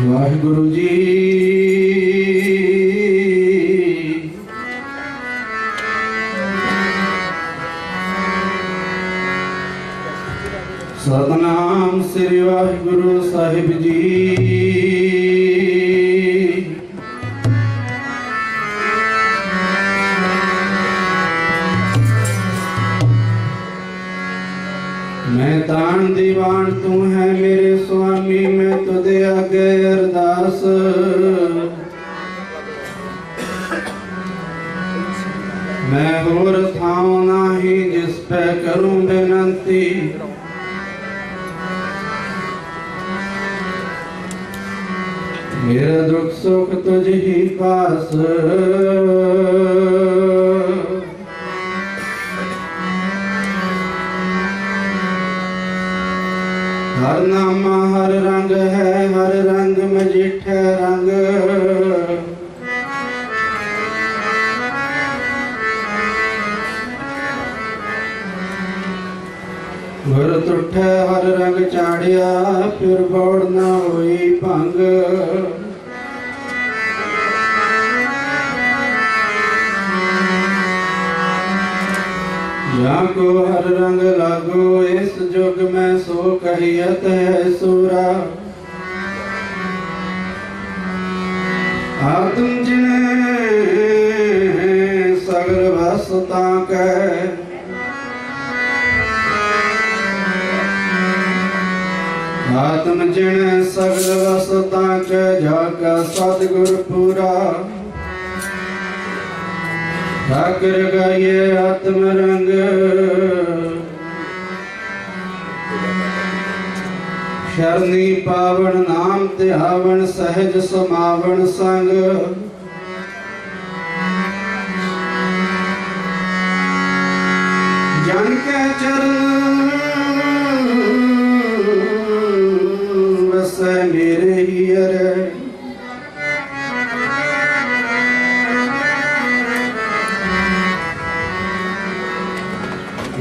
वाहिगुरु जी सतनाम श्री वाहिगुरु साहिब जी। मैं तान दीवान तू है मेरे स्वामी, मैं तुझे आगे अरदास। मैं होर थाओ नाही जिस पे करूं बेनती। मेरा दुख सुख तुझ ही पास। हर नामा हर रंग है, हर रंग में जिठे रंग। गुर तुठे हर रंग चाड़िया, फिर बौड़ न होई भंग। जाको हर रंग लागो, इस जुग में सो कहियत है सूरा। आत्म जिने सगर भसता के, आत्म जिने सगर भसता के, जाका सतगुर पूरा। ठाकर गाये आत्म रंग, शरणी पावन नाम तिहावन, सहज समावन संग। जन के चरण बसे मेरे हियर।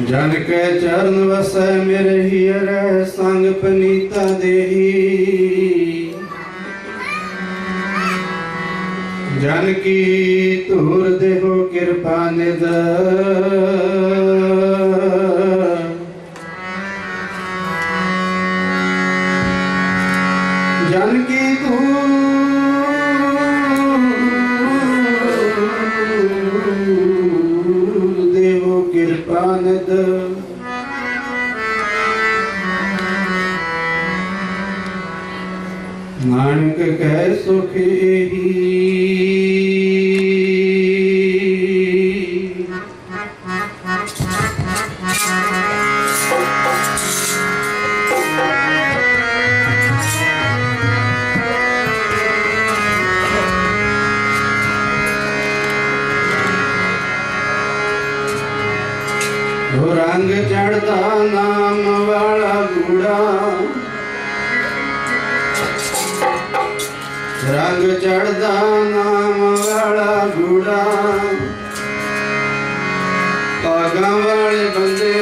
जन के चरण वसै मेरे हियर, संग पनीता देही। जन की तूर देहो कृपा निध। जन की तूर देहो कृपा निध। नानक कह सुख ही। रंग चढ़ता नाम वाला घोड़ा, रंग चढ़ता नाम वाला घोड़ा। पागा वाले बंदे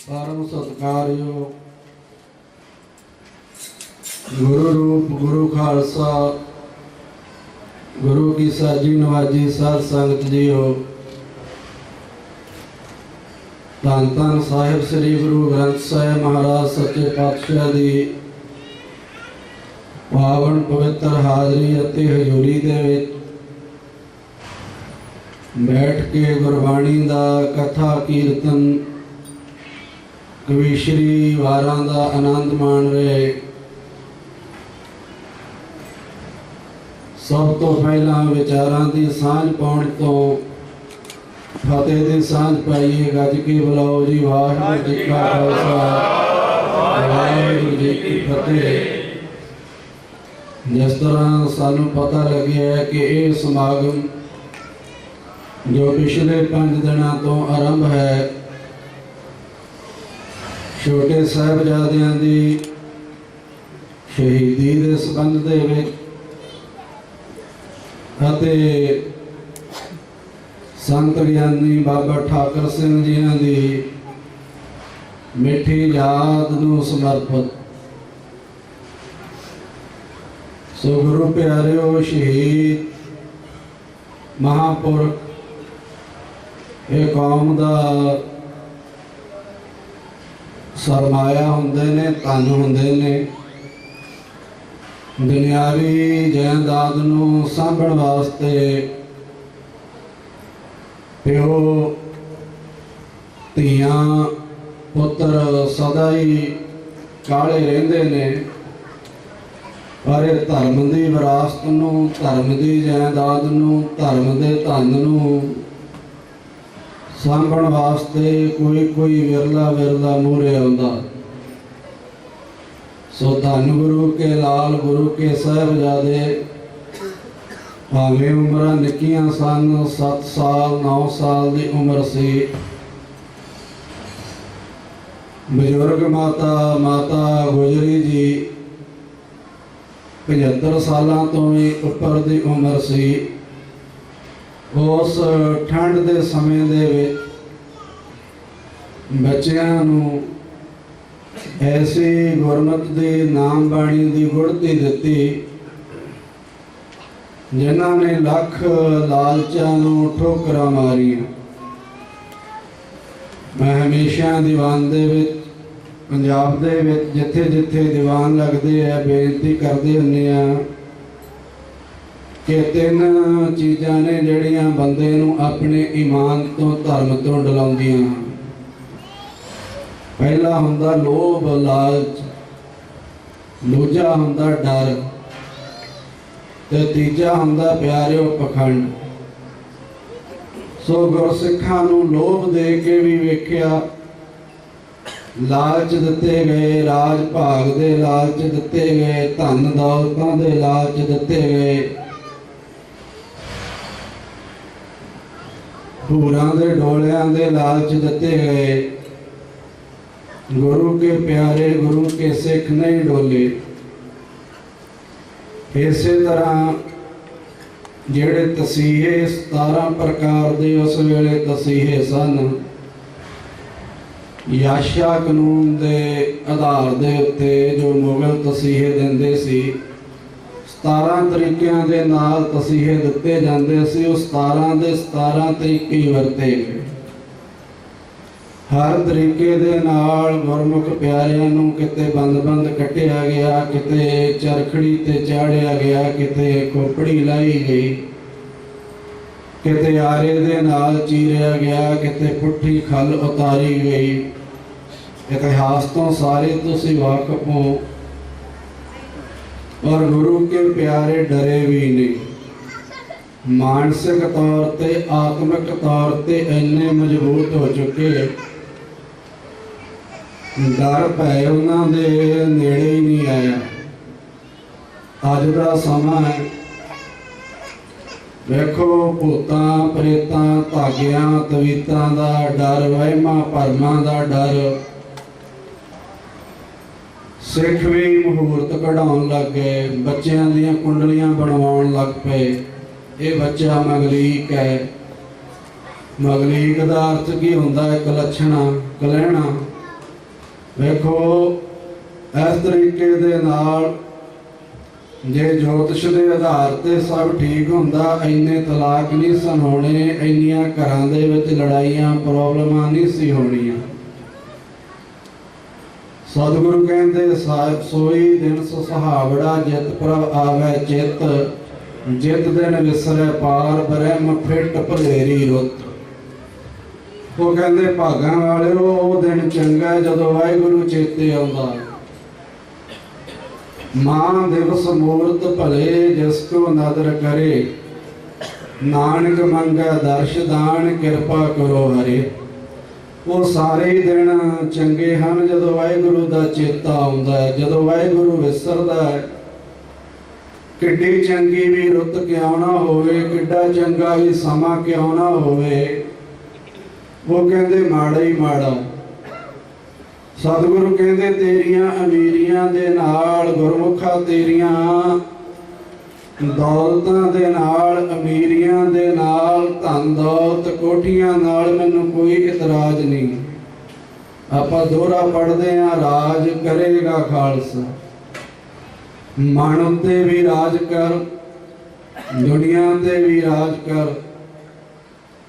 परम सत्कारयोग गुरु रूप गुरु खालसा गुरु की साजी नवाजी साध संगत जीओ धन धन साहिब श्री गुरु ग्रंथ साहिब महाराज सच्चे पातशाह दी पावन पवित्र हाजरी अते हजूरी दे विच बैठ के गुरबाणी दा कथा कीर्तन कविश्री वारां दा आनंद माण रहे। सब तो पहला विचारां दी सांझ पाउण तो फतेह दी सांझ पाइए। गज के बुलाओ जी वाहिगुरू जी का खालसा वाहिगुरू जी की फतेह। जिस तरह सानू पता लगे है कि ये समागम जो पिछले 5 दिनों तो आरंभ है छोटे साहिबजादियां दी शहीदी दे संबंध दे विच अते संत ज्ञानी बाबा ठाकर सिंह जियां दी मिठी याद नूं समर्पित। सो गुरु प्यारिओ शहीद महापुरख ये कौम दा सरमाया हुंदे ने, धन हुंदे ने। दुनियावी जायदाद नूं सांभण वास्ते प्यो धीआं पुत्र सदा ही काले रहिंदे ने, पर इह धर्म की विरासत नूं, धर्म की जायदाद नूं, धर्म के धन नूं सांभण वास्ते कोई विरला विरला मूहरे आउंदा। सो धन गुरु के लाल गुरु के साहिबजादे भावें उम्र निक्कियां सन, 7 साल 9 साल की उम्र सी। बजुर्ग माता गुजरी जी 75 सालों तो भी उपर की उम्र सी। उस ठंड के समय दे विच बच्चियां नूं ऐसी गुरमत की नाम बाणी की गुड़ती दिती जिन्हां ने लख लालचां नूं ठोकरां मारियां। मैं हमेशा दीवान दे विच पंजाब दे विच जिथे जिथे दीवान लगते हैं बेनती करते हुंदे आ कि 3 चीज़ां ने जिहड़ियां बंदे नूं अपने ईमान तो धर्म तो डलाउंदियां। पहला हुंदा लोभ लालच, दूजा हुंदा डर ते तीजा हुंदा प्यारिओ पखंड। सो गुरसिखां नूं लोभ दे के भी वेखिया, लालच दिते गए, राज भाग दे लालच दिते गए, धन दौलतां दे लालच दिते गए, भूरां दे डोलियां दे लालच दिते गए। गुरु के प्यारे गुरु के सिख नहीं डोले। ਇਸੇ ਤਰ੍ਹਾਂ ਜਿਹੜੇ ਤਸੀਹੇ 17 ਪ੍ਰਕਾਰ ਦੇ ਉਸ ਵੇਲੇ ਤਸੀਹੇ ਸਨ, ਯਾਸ਼ਾ ਕਾਨੂੰਨ ਦੇ ਆਧਾਰ ਦੇ ਉੱਤੇ ਜੋ ਮੁਗਲ ਤਸੀਹੇ ਦਿੰਦੇ ਸੀ, 17 ਤਰੀਕਿਆਂ ਦੇ ਨਾਲ ਤਸੀਹੇ ਦਿੱਤੇ ਜਾਂਦੇ ਸੀ। ਉਹ 17 ਦੇ 17 ਤਰੀਕੇ ਹੀ ਵਰਤੇ ਗਏ। ਹਰ ਤਰੀਕੇ ਦੇ ਨਾਲ ਗੁਰਮੁਖ ਪਿਆਰਿਆਂ ਨੂੰ ਕਿਤੇ ਬੰਦ ਕੱਟਿਆ ਗਿਆ, ਕਿਤੇ ਚਰਖੜੀ ਤੇ ਚਾੜਿਆ ਗਿਆ, ਕਿਤੇ ਖੋਪੜੀ ਲਾਈ ਗਈ, ਕਿਤੇ ਆਰੇ ਦੇ ਨਾਲ ਚੀਰਿਆ ਗਿਆ, ਕਿਤੇ ਪੁੱਠੀ ਖੱਲ ਉਤਾਰੀ ਗਈ। ਇਤਿਹਾਸ ਤੋਂ ਸਾਰੇ ਤੁਸੀਂ ਵਾਕਿਫ ਹੋ। और गुरु के प्यारे डरे भी नहीं। मानसिक तौर ते आत्मिक तौर ते इन्ने मजबूत हो चुके, डर भय उन्होंने नेड़े ही नहीं आया। अज का समा है, वेखो भूतां प्रेतां धागियां तवीतां दा डर, वहमां भरमां दा डर। सिख भी मुहूर्त कढ़ाउण लग गए, बच्चों दीयां कुंडलियां बनवाउण लग पे। ये बच्चा मगलीक है। मगलीक का अर्थ की हुंदा है? कलछणा, कलहणा। वेखो इस तरीके दे नाल जे ज्योतिष के आधार ते सब ठीक हुंदा, इन्ने तलाक नहीं सन होने, इन्नियां घरां दे विच लड़ाइयां प्रॉब्लमां नहीं सी होणीआं। सतगुरु कहते सोई दिन सुहावड़ा, जित प्रभ आवे चित, जित दिन विसरे पार, ब्रह्म फिट भलेरी रुत। वो कहते भागां वाले वो दिन चंगा जदों वाहिगुरु चेते आउंदा। मां दिवस मूरत भले, जिसको नदर करे, नानक मंगे दर्श दान, किरपा करो हरे। वो सारे ही दिन चंगे हैं जदों वाहिगुरु का चेता आउंदा है, जदों वाहिगुरु विसरदा है। किड्डी चंगी भी रुत क्यों ना होवे, किड्डा चंगा भी समा क्यों ना होवे, वो कहंदे माड़ा ही माड़ा। सतगुरु कहंदे तेरियां अमीरियां दे नाल, गुरमुखा तेरियां दौलतां दे नाल, अमीरियां दे नाल, धन दौलत कोठियां नाल मैनूं कोई इतराज नहीं। आपां दोहरा पढ़दे हां, राज करेगा खालसा। मन उत्ते भी राज कर, दुनिया ते भी राज कर।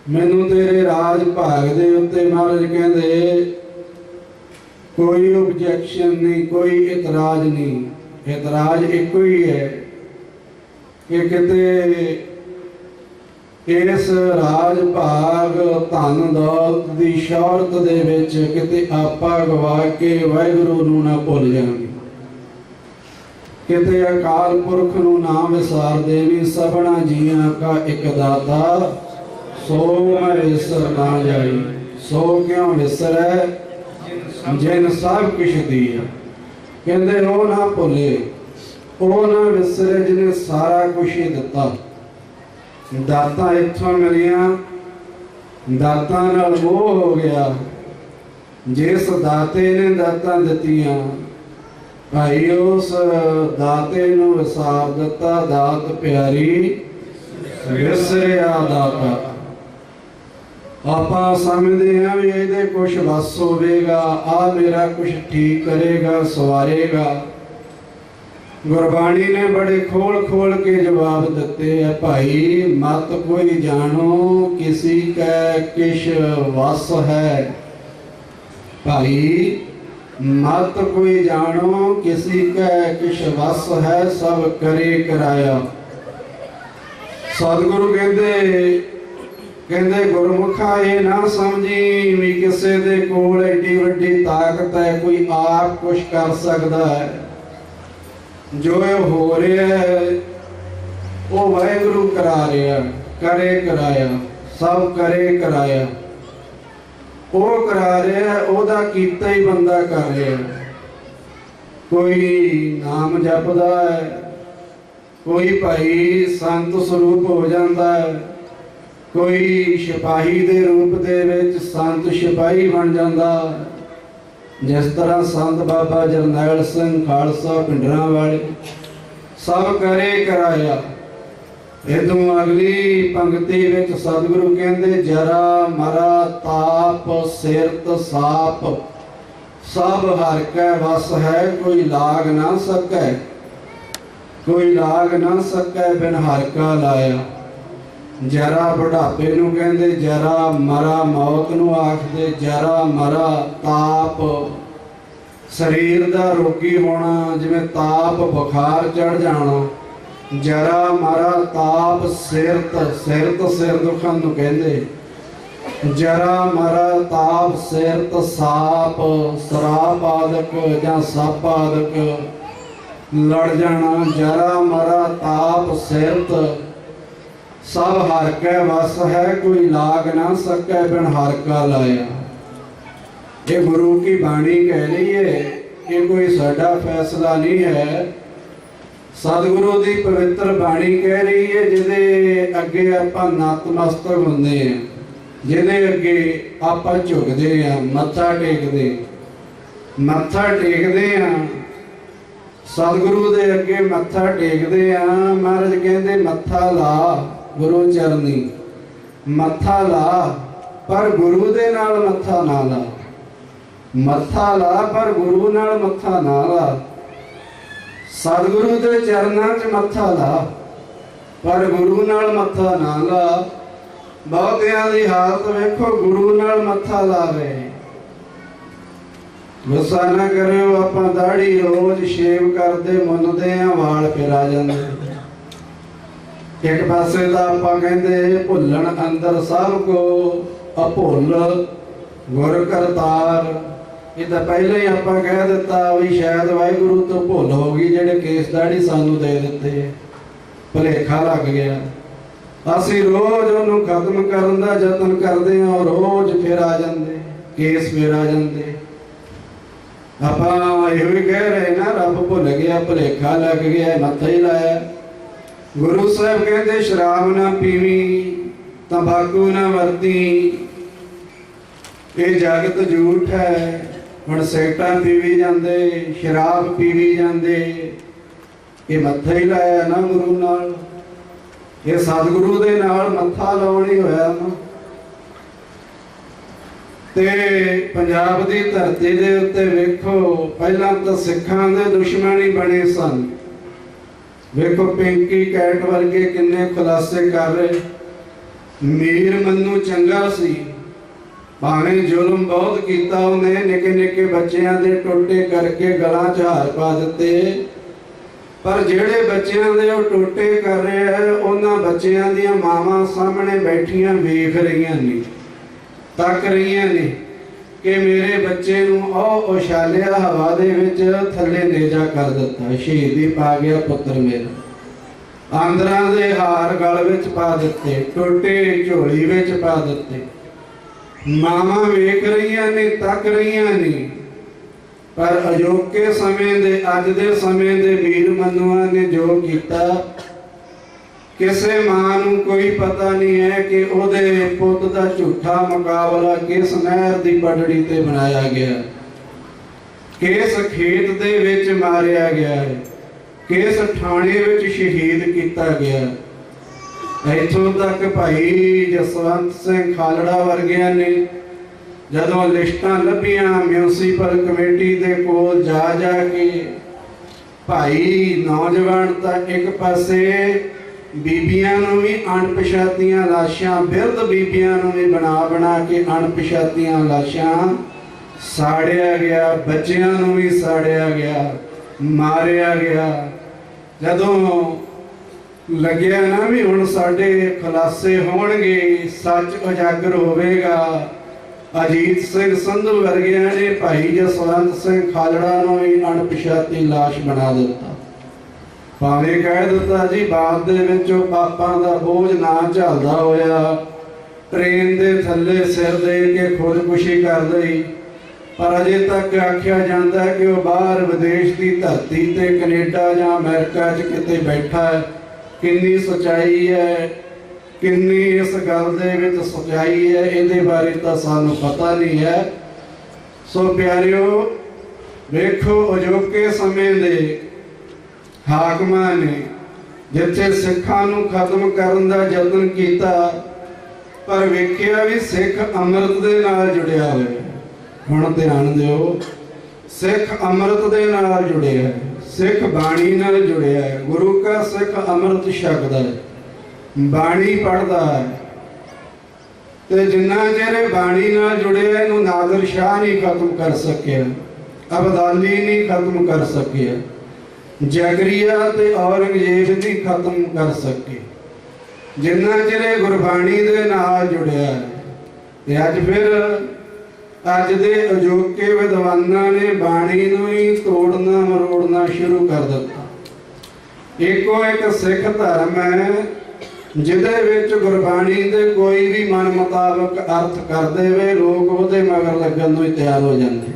मैनूं तेरे राज भाग दे उत्ते महाराज कहंदे कोई ऑब्जेक्शन नहीं, कोई इतराज नहीं। इतराज एक ही है कि किते इस राज भाग धन दौलत की शौहरत दे विच किते आपा गवा के वाहिगुरू नूं ना भुल जावांगे, किते अकाल पुरख नूं ना विसार देवी। सबना जियां का एक दाता, सो मैं विसर ना जाई। सो क्यों विसरै, जिन सब कुछ दिया। कहंदे ओ ना भुले, ਉਹ ਨਾ ਵਿਸਰੇ ਜਿਹਨੇ ਸਾਰਾ ਕੁਛ ਹੀ ਦਿੱਤਾ। ਦਾਤਾਂ ਇੱਥੋਂ ਮਿਲੀਆਂ, ਦਾਤਾਂ ਨਾਲ ਮੋਹ ਹੋ ਗਿਆ। ਜਿਸ ਦਾਤੇ ਨੇ ਦਾਤਾਂ ਦਿੱਤੀਆਂ, ਭਾਈ ਉਸ ਦਾਤੇ ਨੂੰ ਵਿਸਾਰ ਦਿੱਤਾ। ਦਾਤ ਪਿਆਰੀ ਵਿਸਰਿਆ ਦਾਤਾ। ਆਪਾਂ ਸਮਝਦੇ ਹਾਂ ਵੀ ਇਹਦੇ ਕੁਛ ਵਸ ਹੋਵੇਗਾ, ਆ ਮੇਰਾ ਕੁਛ ਠੀਕ ਕਰੇਗਾ, ਸਵਾਰੇਗਾ। गुरबाणी ने बड़े खोल खोल के जवाब दिते है। भाई मत कोई जानो, किसी का किश वस है। भाई मत कोई जानो, किसी का किश वस है, सब करे कराया। सतगुरु कहते गुरमुखा ये ना समझी भी किसी दे कोल एडी वड्डी ताकत है, कोई आप कुछ कर सकता है। जो हो रहा है वो वाहिगुरु करा रहा, करे कराया, सब करे कराया। वो करा रहा, ओदा कीता ही बंदा कर रहा। कोई नाम जपदा है, कोई भाई संत स्वरूप हो जाता है, कोई सिपाही दे रूप दे विच संत सिपाही बन जाता। जिस तरह संत बाबा जरनैल सिंह खालसा पिंडरां वाले सब करे कराया। इदों अगली पंक्ति विच सतगुरु कहंदे जरा मरा ताप सिरत साप सब हर कै वस है कोई लाग ना सकै। कोई लाग ना सकै बिन हर का लाया। जरा बुढ़ापे नूं कहंदे जरा मरा मौत नूं आखदे जरा मरा ताप शरीर दा रोगी होना जिवें ताप बुखार चढ़ जाना। जरा मरा ताप सिरत सिर दुखन नूं कहंदे। जरा मरा ताप सिरत साप शराब आदक जां सप आदक लड़ जाना। जरा मरा ताप सिरत सब हर कै वस है कोई लाग ना सकै बिन हर का लाया। ये गुरु की बाणी कह रही है, ये कोई साडा फैसला नहीं है। सतगुरु की पवित्र बाणी कह रही है जिहदे अगे आपां नतमस्तक हुंदे हैं, जिहदे अगे आपां झुकदे हैं, मत्था टेकदे हैं। सतगुरु दे अगे मत्था टेकदे हैं। महाराज कहंदे मत्था ला गुरु चरनी, मत्था ला पर गुरु दे नाल मत्था ना ला। मत्था ला पर गुरु नाल मत्था ना ला। सतगुरु दे चरनां च मत्था ला पर गुरु नाल मत्था ना ला। बहुतियां दी हालत वेखो गुरु नाल मत्था ला रहे। गुस्सा ना करियो, आपां दाढ़ी रोज शेव करदे मुन्नदे आ, वाल फिरा जांदे। एक पासे दा आपां कहंदे भुल्लण अंदर सब को अभुल गुर करतार। ये तो पहले ही आपां कह दिता भी शायद वाहिगुरू तो भुल हो गई, जेडे केस दाढ़ी सानू दे दिते, भुलेखा लग गया। असीं रोज उहनूं खत्म करन दा यतन करदे हां, रोज फिर आ जांदे, केस फिर आ जांदे। आपां इहो ही कह रहे ना रब भुल गया, भुलेखा लग गया, मत्था ही लाया। गुरु साहब कहते शराब ना पीवी, तंबाकू ना वरती, ये जगत झूठ है। हुण सिगरटां पीवी जांदे, शराब पीवी जांदे, ये मत्था ही लाया ना गुरु नाल। ये सतगुरु दे नाल मत्था लाउण ही होया ना। ते पंजाब दी धरती दे उत्ते वेखो पहलां तां सिखां दे दुश्मन ही बने सन। वेखो पिंकी कैट वर्गे किन्ने खुलासे कर रहे। मीर मन्नू चंगा सी, भावें जुल्म बहुत कीता उन्हें, निके निके बच्चियां दे टोटे करके गलां च हार पा दिते। पर जेड़े बच्चियां दे ओ टोटे कर रहे हैं, उन्हां बच्चियां दियां मावां सामने बैठियां वेख रहीआं ने, तक रहीआं ने कि मेरे बच्चे नूं उछालिया हवा दे विच थल्ले नेजा कर दिता, शहीदी पा गया पुत्र मेरा। आंदरां दे हार गल विच पा दिते, टोटे झोली विच पा दिते। मावां वेख रहीआं ने, तक रहीआं ने। पर अजोके समय दे अज दे समय दे वीर मनुआ ने जो कीता, किसे मां नूं कोई पता नहीं है कि ओदे पुੱਤ दा झूठा मुकाबला किस नहर दी पटड़ी ते बनाया गया, किस खेत दे विच मारिया गया है, किस थाने विच शहीद किया गया। इत्थों तक भाई जसवंत सिंह खालड़ा वर्गियां ने जदों लिस्टां लभियां म्यूनसिपल कमेटी दे कोल जा के भाई नौजवान तक एक पासे बीबियां नूं भी अणपछातियां लाशां, बिरध बीबियां नूं भी बना के अणपछातियां लाशां साड़िया गया, बच्चियां नूं भी साड़िया गया, मारिया गया। जदों लग्या ना भी हुण साडे खुलासे होणगे, सच उजागर होवेगा, अजीत सिंह संधू वर्गियां ने भाई जसवंत सिंह खालड़ा नूं भी अणपछाती लाश बना दिता। भावें कह दिता जी बाप दे विचों पापां दा बोझ ना झलदा होया, ट्रेन दे थल्ले सिर दे के खुदकुशी कर लई, पर अजे तक आख्या जाता है कि वह बाहर विदेश की धरती ते कनेडा या अमेरिका च किते बैठा है। किन्नी सच्चाई है, किन्नी इस गल दे विच सच्चाई है, इहदे बारे तां सानूं पता नहीं है। सो प्यारिओ वेखो अजोके समय दे ਹਾਕਮਾਂ ਨੇ ਜਿੱਥੇ ਸਿੱਖਾਂ ਨੂੰ ਖਤਮ ਕਰਨ ਦਾ ਯਤਨ ਕੀਤਾ, ਪਰ ਵੇਖਿਆ ਵੀ ਸਿੱਖ ਅੰਮ੍ਰਿਤ ਦੇ ਨਾਲ ਜੁੜਿਆ ਹੋਇਆ। ਹੁਣ ਧਿਆਨ ਦਿਓ, ਸਿੱਖ ਅੰਮ੍ਰਿਤ ਦੇ ਨਾਲ ਜੁੜਿਆ ਹੈ, ਸਿੱਖ ਬਾਣੀ ਨਾਲ ਜੁੜਿਆ ਹੈ। ਗੁਰੂ ਕਾ ਸਿੱਖ ਅੰਮ੍ਰਿਤ ਛਕਦਾ ਹੈ, ਬਾਣੀ ਪੜ੍ਹਦਾ ਹੈ, ਤੇ ਜਿੰਨਾ ਚਿਰ ਬਾਣੀ ਨਾਲ ਜੁੜਿਆ ਇਹਨੂੰ ਨਾਦਰ ਸ਼ਾਹ ਨਹੀਂ ਖਤਮ ਕਰ ਸਕਿਆ, ਅਬਦਾਲੀ ਨਹੀਂ ਖਤਮ ਕਰ ਸਕਿਆ, ਜਗਰੀਆ ਤੇ ਔਰੰਗਜ਼ੇਬ ਨਹੀਂ ਖਤਮ ਕਰ ਸਕੇ, ਜਿੰਨਾ ਚਿਰ ਗੁਰਬਾਣੀ ਦੇ ਨਾਲ ਜੁੜਿਆ ਹੈ। ਤੇ ਅੱਜ ਦੇ ਅਜੋਕੇ ਵਿਦਵਾਨਾਂ ਨੇ ਬਾਣੀ ਨੂੰ ਹੀ ਤੋੜਨਾ ਮਰੋੜਨਾ ਸ਼ੁਰੂ ਕਰ ਦਿੱਤਾ। ਇੱਕੋ ਇੱਕ ਸਿੱਖ ਧਰਮ ਹੈ ਜਿਹਦੇ ਵਿੱਚ ਗੁਰਬਾਣੀ ਦੇ ਕੋਈ ਵੀ ਮਨ ਮੁਤਾਬਕ ਅਰਥ ਕਰ ਦੇਵੇ, ਲੋਕ ਉਹਦੇ ਮਗਰ ਲੱਗਣ ਨੂੰ ਹੀ ਤਿਆਰ ਹੋ ਜਾਂਦੇ।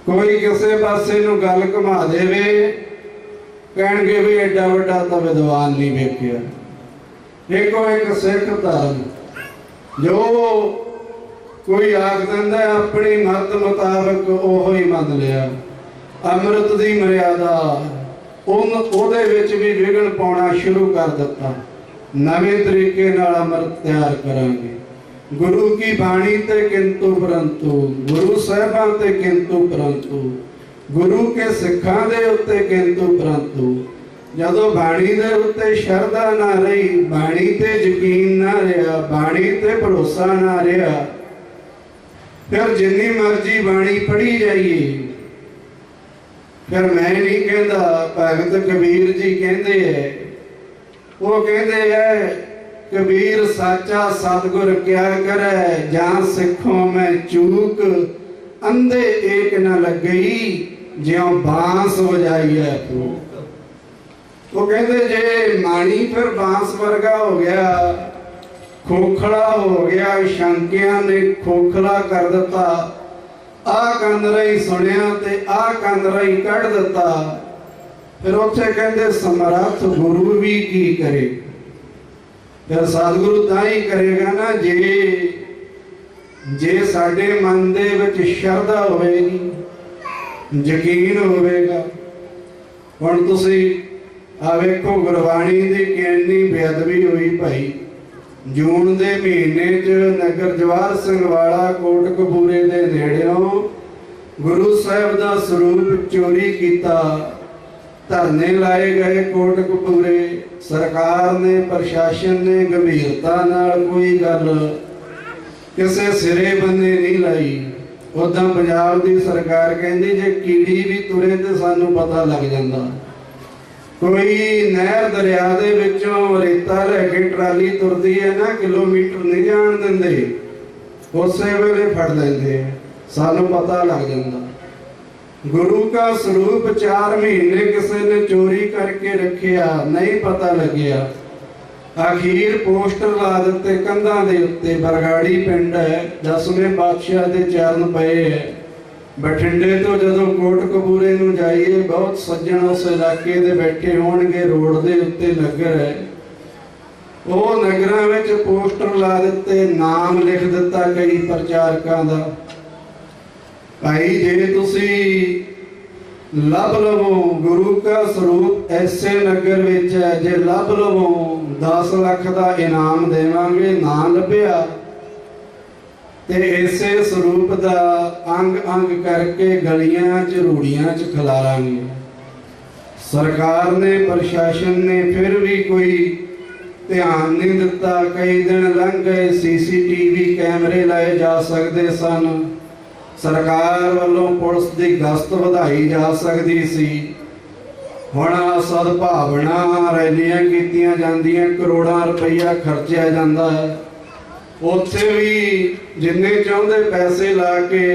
ਕੋਈ ਕਿਸੇ ਪਾਸੇ ਨੂੰ ਗੱਲ ਘੁਮਾ ਦੇਵੇ, ਕਹਿਣਗੇ ਵੀ ਐਡਾ ਵੱਡਾ ਤਾਂ ਵਿਦਵਾਨ ਨਹੀਂ ਵੇਖਿਆ। ਇੱਕੋ ਇੱਕ ਸਿੱਖ ਧਰਮ ਜੋ ਕੋਈ ਆਖ ਦਿੰਦਾ ਆਪਣੀ ਮਤ ਮੁਤਾਬਕ ਉਹੋ ਹੀ ਮੰਨ ਲਿਆ। ਅੰਮ੍ਰਿਤ ਦੀ ਮਰਿਆਦਾ ਉਹਦੇ ਵਿੱਚ ਵੀ ਵਿਘਨ ਪਾਉਣਾ ਸ਼ੁਰੂ ਕਰ ਦਿੱਤਾ। ਨਵੇਂ ਤਰੀਕੇ ਨਾਲ ਅੰਮ੍ਰਿਤ ਤਿਆਰ ਕਰਾਂਗੇ। ਗੁਰੂ ਕੀ ਬਾਣੀ ਤੇ ਕਿੰਤੂ ਪਰੰਤੂ, ਗੁਰੂ ਸਾਹਿਬਾਂ ਤੇ ਕਿੰਤੂ ਪਰੰਤੂ, ਗੁਰੂ ਕੇ ਸਿੱਖਾਂ ਦੇ ਉੱਤੇ ਕਿੰਤੂ ਪਰੰਤੂ। ਜਦੋਂ ਬਾਣੀ ਦੇ ਉੱਤੇ ਸ਼ਰਧਾ ਨਾ ਰਹੀ, ਬਾਣੀ ਤੇ ਯਕੀਨ ਨਾ ਰਿਹਾ, ਬਾਣੀ ਤੇ ਭਰੋਸਾ ਨਾ ਰਿਹਾ, ਫਿਰ ਜਿੰਨੀ ਮਰਜ਼ੀ ਬਾਣੀ ਪੜ੍ਹੀ ਜਾਈਏ। ਫਿਰ ਮੈਂ ਨਹੀਂ ਕਹਿੰਦਾ, ਭਗਤ ਕਬੀਰ ਜੀ ਕਹਿੰਦੇ ਹੈ, ਉਹ ਕਹਿੰਦੇ ਹੈ ਕਬੀਰ ਸਾਚਾ ਸਤਿਗੁਰ ਕਿਆ ਕਰੈ, ਜਾਂ ਸਿੱਖੋਂ ਮੈਂ ਚੂਕ, ਅੰਧੇ ਏਕ ਨਾ ਲੱਗਈ, ਜਿਉਂ ਬਾਂਸ ਵਜਾਈ ਹੈ ਫੂਕ। ਉਹ ਕਹਿੰਦੇ ਜੇ ਮਾਣੀ ਫਿਰ ਬਾਂਸ ਵਰਗਾ ਹੋ ਗਿਆ, ਖੋਖਲਾ ਹੋ ਗਿਆ, ਸ਼ੰਕਿਆਂ ਨੇ ਖੋਖਲਾ ਕਰ ਦਿੱਤਾ, ਆਹ ਕੰਨ ਰਾਹੀਂ ਸੁਣਿਆ ਤੇ ਆਹ ਕੰਨ ਰਾਹੀਂ ਕੱਢ ਦਿੱਤਾ। ਫਿਰ ਉੱਥੇ ਕਹਿੰਦੇ ਸਮਰੱਥ ਗੁਰੂ ਵੀ ਕੀ ਕਰੇ। ਫਿਰ ਸਤਿਗੁਰੂ ਤਾਂ ਹੀ ਕਰੇਗਾ ਨਾ ਜੇ ਸਾਡੇ ਮਨ ਦੇ ਵਿੱਚ ਸ਼ਰਧਾ ਹੋਵੇਗੀ, ਯਕੀਨ ਹੋਵੇਗਾ। ਹੁਣ ਤੁਸੀਂ ਆ ਵੇਖੋ ਗੁਰਬਾਣੀ ਦੀ ਕਿੰਨੀ ਬੇਅਦਬੀ ਹੋਈ ਭਾਈ। ਜੂਨ ਦੇ ਮਹੀਨੇ 'ਚ ਨਗਰ ਜਵਾਹਰ ਸਿੰਘ ਵਾਲਾ ਕੋਟਕਪੂਰੇ ਦੇ ਨੇੜਿਓਂ ਗੁਰੂ ਸਾਹਿਬ ਦਾ ਸਰੂਪ ਚੋਰੀ ਕੀਤਾ। ਧਰਨੇ ਲਾਏ ਗਏ ਕੋਟਕਪੂਰੇ। ਸਰਕਾਰ ਨੇ, ਪ੍ਰਸ਼ਾਸਨ ਨੇ ਗੰਭੀਰਤਾ ਨਾਲ ਕੋਈ ਗੱਲ ਕਿਸੇ ਸਿਰੇ ਬੰਨੇ ਨਹੀਂ ਲਾਈ। ਉਦਾਂ ਪੰਜਾਬ ਦੀ ਸਰਕਾਰ ਕਹਿੰਦੀ ਜੇ ਕੀੜੀ ਵੀ ਤੁਰੇ ਤੇ ਸਾਨੂੰ ਪਤਾ ਲੱਗ ਜਾਂਦਾ। ਕੋਈ ਨਹਿਰ ਦਰਿਆ ਦੇ ਵਿੱਚੋਂ ਰੇਤਾ ਲੈ ਕੇ ਟਰਾਲੀ ਤੁਰਦੀ ਹੈ ਨਾ, ਕਿਲੋਮੀਟਰ ਨਹੀਂ ਜਾਣ ਦਿੰਦੇ, ਉਸੇ ਵੇਲੇ ਫੜ ਲੈਂਦੇ, ਸਾਨੂੰ ਪਤਾ ਲੱਗ ਜਾਂਦਾ। ਗੁਰੂ ਕਾ ਸਰੂਪ 4 ਮਹੀਨੇ ਕਿਸੇ ਨੇ ਚੋਰੀ ਕਰਕੇ ਰੱਖਿਆ, ਨਹੀਂ ਪਤਾ ਲੱਗਿਆ। ਅਖੀਰ ਪੋਸਟਰ ਲਾ ਦਿੱਤੇ ਕੰਧਾਂ ਦੇ ਉੱਤੇ, ਬਰਗਾੜੀ ਪਿੰਡ ਹੈ, 10ਵੇਂ ਪਾਤਸ਼ਾਹ ਦੇ ਚਰਨ ਪਏ ਹੈ। ਬਠਿੰਡੇ ਤੋਂ ਜਦੋਂ ਕੋਟਕਪੂਰੇ ਨੂੰ ਜਾਈਏ, ਬਹੁਤ ਸੱਜਣ ਉਸ ਇਲਾਕੇ ਦੇ ਬੈਠੇ ਹੋਣਗੇ, ਰੋਡ ਦੇ ਉੱਤੇ ਨਗਰ ਹੈ, ਉਹ ਨਗਰਾਂ ਵਿੱਚ ਪੋਸਟਰ ਲਾ ਦਿੱਤੇ, ਨਾਮ ਲਿਖ ਦਿੱਤਾ ਕਈ ਪ੍ਰਚਾਰਕਾਂ ਦਾ। ਭਾਈ ਜੇ ਤੁਸੀਂ ਲੱਭ ਲਵੋ ਗੁਰੂ ਕਾ ਸਰੂਪ ਐਸੇ ਨਗਰ ਵਿੱਚ ਹੈ, ਜੇ ਲੱਭ ਲਵੋ 10 ਲੱਖ ਦਾ ਇਨਾਮ ਦੇਵਾਂਗੇ। ਨਾ ਲੱਭਿਆ ਤੇ ਇਸੇ ਸਰੂਪ ਦਾ ਅੰਗ ਅੰਗ ਕਰਕੇ ਗਲੀਆਂ 'ਚ ਰੂੜੀਆਂ 'ਚ ਖਿਲਾਰਾਂਗੇ। ਸਰਕਾਰ ਨੇ, ਪ੍ਰਸ਼ਾਸਨ ਨੇ ਫਿਰ ਵੀ ਕੋਈ ਧਿਆਨ ਨਹੀਂ ਦਿੱਤਾ। ਕਈ ਦਿਨ ਲੰਘ ਗਏ, CCTV ਕੈਮਰੇ ਲਾਏ ਜਾ ਸਕਦੇ ਸਨ, ਸਰਕਾਰ ਵੱਲੋਂ ਪੁਲਿਸ ਦੀ ਗਸ਼ਤ ਵਧਾਈ ਜਾ ਸਕਦੀ ਸੀ। ਹੁਣ ਸਦਭਾਵਨਾ ਰੈਲੀਆਂ ਕੀਤੀਆਂ ਜਾਂਦੀਆਂ, ਕਰੋੜਾਂ ਰੁਪਈਆ ਖਰਚਿਆ ਜਾਂਦਾ ਹੈ। ਉੱਥੇ ਵੀ ਜਿੰਨੇ ਚਾਹੁੰਦੇ ਪੈਸੇ ਲਾ ਕੇ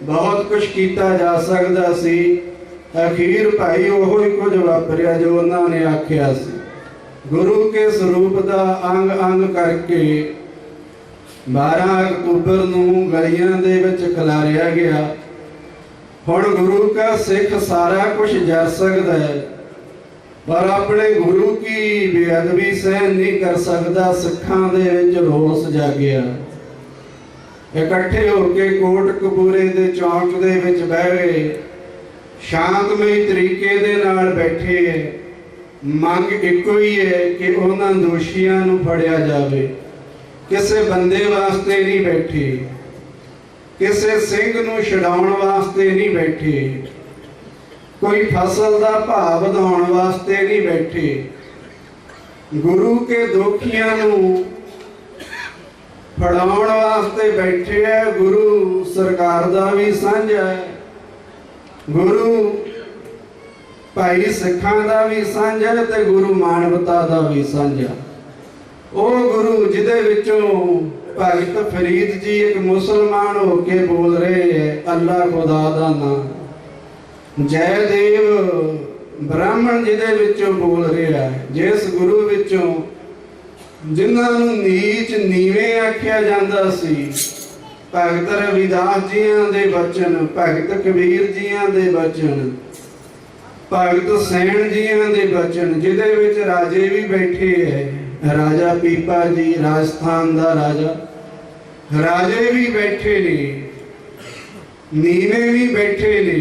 ਬਹੁਤ ਕੁਝ ਕੀਤਾ ਜਾ ਸਕਦਾ ਸੀ। ਅਖੀਰ ਭਾਈ ਉਹੋ ਹੀ ਕੁਝ ਵਾਪਰਿਆ ਜੋ ਉਹਨਾਂ ਨੇ ਆਖਿਆ ਸੀ। ਗੁਰੂ ਕੇ ਸਰੂਪ ਦਾ ਅੰਗ ਅੰਗ ਕਰਕੇ 12 ਅਕਤੂਬਰ ਨੂੰ ਗਲੀਆਂ ਦੇ ਵਿੱਚ ਖਿਲਾਰਿਆ ਗਿਆ। ਹੁਣ ਗੁਰੂ ਕਾ ਸਿੱਖ ਸਾਰਾ ਕੁਝ ਜਰ ਸਕਦਾ ਹੈ, ਪਰ ਆਪਣੇ ਗੁਰੂ ਕੀ ਬੇਅਦਬੀ ਸਹਿਣ ਨਹੀਂ ਕਰ ਸਕਦਾ। ਸਿੱਖਾਂ ਦੇ ਵਿੱਚ ਰੋਸ ਜਾਗਿਆ। ਇਕੱਠੇ ਹੋ ਕੇ ਕੋਟਕਪੂਰੇ ਦੇ ਚੌਂਕ ਦੇ ਵਿੱਚ ਬਹਿ ਗਏ। ਸ਼ਾਂਤਮਈ ਤਰੀਕੇ ਦੇ ਨਾਲ ਬੈਠੇ ਹੈ। ਮੰਗ ਇੱਕੋ ਹੀ ਹੈ ਕਿ ਉਹਨਾਂ ਦੋਸ਼ੀਆਂ ਨੂੰ ਫੜਿਆ ਜਾਵੇ। ਕਿਸੇ ਬੰਦੇ ਵਾਸਤੇ ਨਹੀਂ ਬੈਠੇ, ਕਿਸੇ ਸਿੰਘ ਨੂੰ ਛਡਾਉਣ ਵਾਸਤੇ ਨਹੀਂ ਬੈਠੇ, ਕੋਈ ਫਸਲ ਦਾ ਭਾਅ ਵਧਾਉਣ ਵਾਸਤੇ ਨਹੀਂ ਬੈਠੇ। ਗੁਰੂ ਕੇ ਦੋਖੀਆਂ ਨੂੰ ਫੜਾਉਣ ਵਾਸਤੇ ਬੈਠੇ ਹੈ। ਗੁਰੂ ਸਰਕਾਰ ਦਾ ਵੀ ਸਾਂਝਾ ਹੈ, ਗੁਰੂ ਭਾਈ ਸਿੱਖਾਂ ਦਾ ਵੀ ਸਾਂਝਾ ਤੇ ਗੁਰੂ ਮਾਨਵਤਾ ਦਾ ਵੀ ਸਾਂਝਾ। ਉਹ ਗੁਰੂ ਜਿਹਦੇ ਵਿੱਚੋਂ ਭਗਤ ਫਰੀਦ ਜੀ ਇੱਕ ਮੁਸਲਮਾਨ ਹੋ ਕੇ ਬੋਲ ਰਹੇ ਹੈ ਅੱਲਾ ਖੁਦਾ ਦਾ ਨਾਮ। ਜੈ ਦੇਵ ਬ੍ਰਾਹਮਣ ਜਿਹਦੇ ਵਿੱਚੋਂ ਬੋਲ ਰਿਹਾ ਹੈ। ਜਿਸ ਗੁਰੂ ਵਿੱਚੋਂ ਜਿਨ੍ਹਾਂ ਨੂੰ ਨੀਚ ਨੀਵੇਂ ਆਖਿਆ ਜਾਂਦਾ ਸੀ, ਭਗਤ ਰਵਿਦਾਸ ਜੀਆਂ ਦੇ ਬਚਨ, ਭਗਤ ਕਬੀਰ ਜੀਆਂ ਦੇ ਬਚਨ, ਭਗਤ ਸੈਣ ਜੀਆਂ ਦੇ ਬਚਨ, ਜਿਹਦੇ ਵਿੱਚ ਰਾਜੇ ਵੀ ਬੈਠੇ ਹੈ। ਰਾਜਾ ਪੀਪਾ ਜੀ ਰਾਜਸਥਾਨ ਦਾ ਰਾਜਾ, ਰਾਜੇ ਵੀ ਬੈਠੇ ਨੇ, ਨੀਵੇਂ ਵੀ ਬੈਠੇ ਨੇ।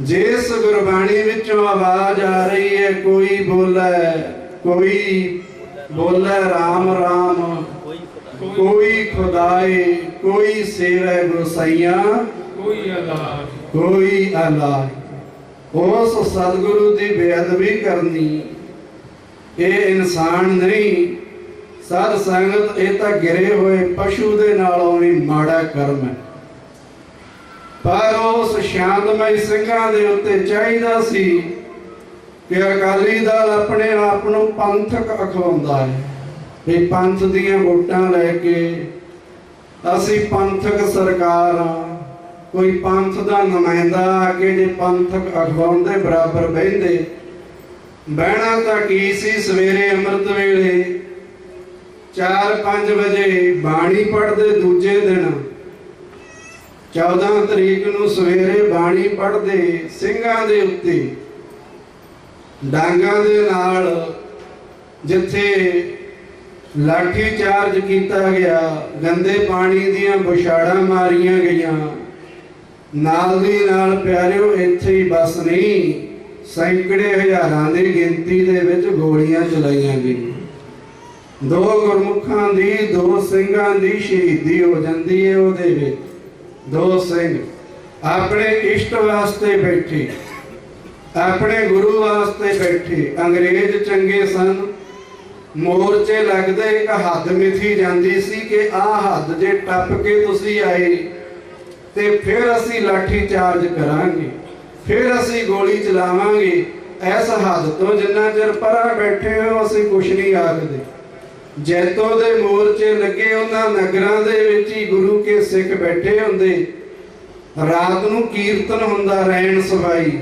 ਜਿਸ ਗੁਰਬਾਣੀ ਵਿੱਚੋਂ ਆਵਾਜ਼ ਆ ਰਹੀ ਹੈ ਕੋਈ ਬੋਲੇ ਰਾਮ ਰਾਮ, ਕੋਈ ਖੁਦਾਏ, ਕੋਈ ਸੇਵੈ ਗੁਸਾਈਆਂ, ਕੋਈ ਅਲਾਹ। ਉਸ ਸਤਿਗੁਰੂ ਦੀ ਬੇਅਦਬੀ ਕਰਨੀ ਇਹ ਇਨਸਾਨ ਨਹੀਂ, ਸਾਧ ਸੰਗਤ, ਇਹ ਤਾਂ ਗਿਰੇ ਹੋਏ ਪਸ਼ੂ ਦੇ ਨਾਲੋਂ ਵੀ ਮਾੜਾ ਕਰਮ ਹੈ। ਪਰ ਉਸ ਸ਼ਾਂਤਮਈ ਸਿੰਘਾਂ ਦੇ ਉੱਤੇ ਚਾਹੀਦਾ ਸੀ ਕਿ ਅਕਾਲੀ ਦਲ ਆਪਣੇ ਆਪ ਨੂੰ ਪੰਥਕ ਅਖਵਾਉਂਦਾ ਹੈ ਵੀ ਪੰਥ ਦੀਆਂ ਵੋਟਾਂ ਲੈ ਕੇ ਅਸੀਂ ਪੰਥਕ ਸਰਕਾਰ ਹਾਂ। ਕੋਈ ਪੰਥ ਦਾ ਨੁਮਾਇੰਦਾ ਆ ਕੇ ਜੇ ਪੰਥਕ ਅਖਵਾਉਣ ਦੇ ਬਰਾਬਰ ਬਹਿੰਦੇ, ਬਹਿਣਾ ਤਾਂ ਕੀ ਸੀ। ਸਵੇਰੇ ਅੰਮ੍ਰਿਤ ਵੇਲੇ 4-5 ਵਜੇ ਬਾਣੀ ਪੜ੍ਹਦੇ, ਦੂਜੇ ਦਿਨ 14 ਤਰੀਕ ਨੂੰ ਸਵੇਰੇ ਬਾਣੀ ਪੜ੍ਹਦੇ, ਸਿੰਘਾਂ ਦੇ ਉੱਤੇ ਡਾਂਗਾਂ ਦੇ ਨਾਲ ਜਿੱਥੇ ਲਾਠੀ ਚਾਰਜ ਕੀਤਾ ਗਿਆ, ਗੰਦੇ ਪਾਣੀ ਦੀਆਂ ਬੁਛਾੜਾਂ ਮਾਰੀਆਂ ਗਈਆਂ। ਨਾਲ ਦੀ ਨਾਲ ਪਿਆਰਿਓ ਇੱਥੇ ਹੀ ਬਸ ਨਹੀਂ, ਸੈਂਕੜੇ ਹਜ਼ਾਰਾਂ ਦੀ ਗਿਣਤੀ ਦੇ ਵਿੱਚ ਗੋਲੀਆਂ ਚਲਾਈਆਂ ਗਈਆਂ। 2 ਗੁਰਮੁਖਾਂ ਦੀ, 2 ਸਿੰਘਾਂ ਦੀ ਸ਼ਹੀਦੀ ਹੋ ਜਾਂਦੀ ਹੈ। ਉਹਦੇ ਵਿੱਚ 2 ਸਿੰਘ ਆਪਣੇ ਇਸ਼ਟ ਵਾਸਤੇ ਬੈਠੇ, ਆਪਣੇ ਗੁਰੂ ਵਾਸਤੇ ਬੈਠੇ। ਅੰਗਰੇਜ਼ ਚੰਗੇ ਸਨ, ਮੋਰਚੇ ਲੱਗਦੇ, ਇੱਕ ਹੱਦ ਮਿਥੀ ਜਾਂਦੀ ਸੀ ਕਿ ਆਹ ਹੱਦ ਜੇ ਟੱਪ ਕੇ ਤੁਸੀਂ ਆਏ ਤੇ ਫਿਰ ਅਸੀਂ ਲਾਠੀ ਚਾਰਜ ਕਰਾਂਗੇ, ਫਿਰ ਅਸੀਂ ਗੋਲੀ ਚਲਾਵਾਂਗੇ। ਇਸ ਹੱਦ ਤੋਂ ਜਿੰਨਾ ਚਿਰ ਪਰਾਂ ਬੈਠੇ ਹੋ ਅਸੀਂ ਕੁਛ ਨਹੀਂ ਆਖਦੇ। ਜੈਤੋ ਦੇ ਮੋਰਚੇ ਲੱਗੇ, ਉਹਨਾਂ ਨਗਰਾਂ ਦੇ ਵਿੱਚ ਹੀ ਗੁਰੂ ਕੇ ਸਿੱਖ ਬੈਠੇ ਹੁੰਦੇ। ਰਾਤ ਨੂੰ ਕੀਰਤਨ ਹੁੰਦਾ, ਰੈਣ ਸਵਾਈ।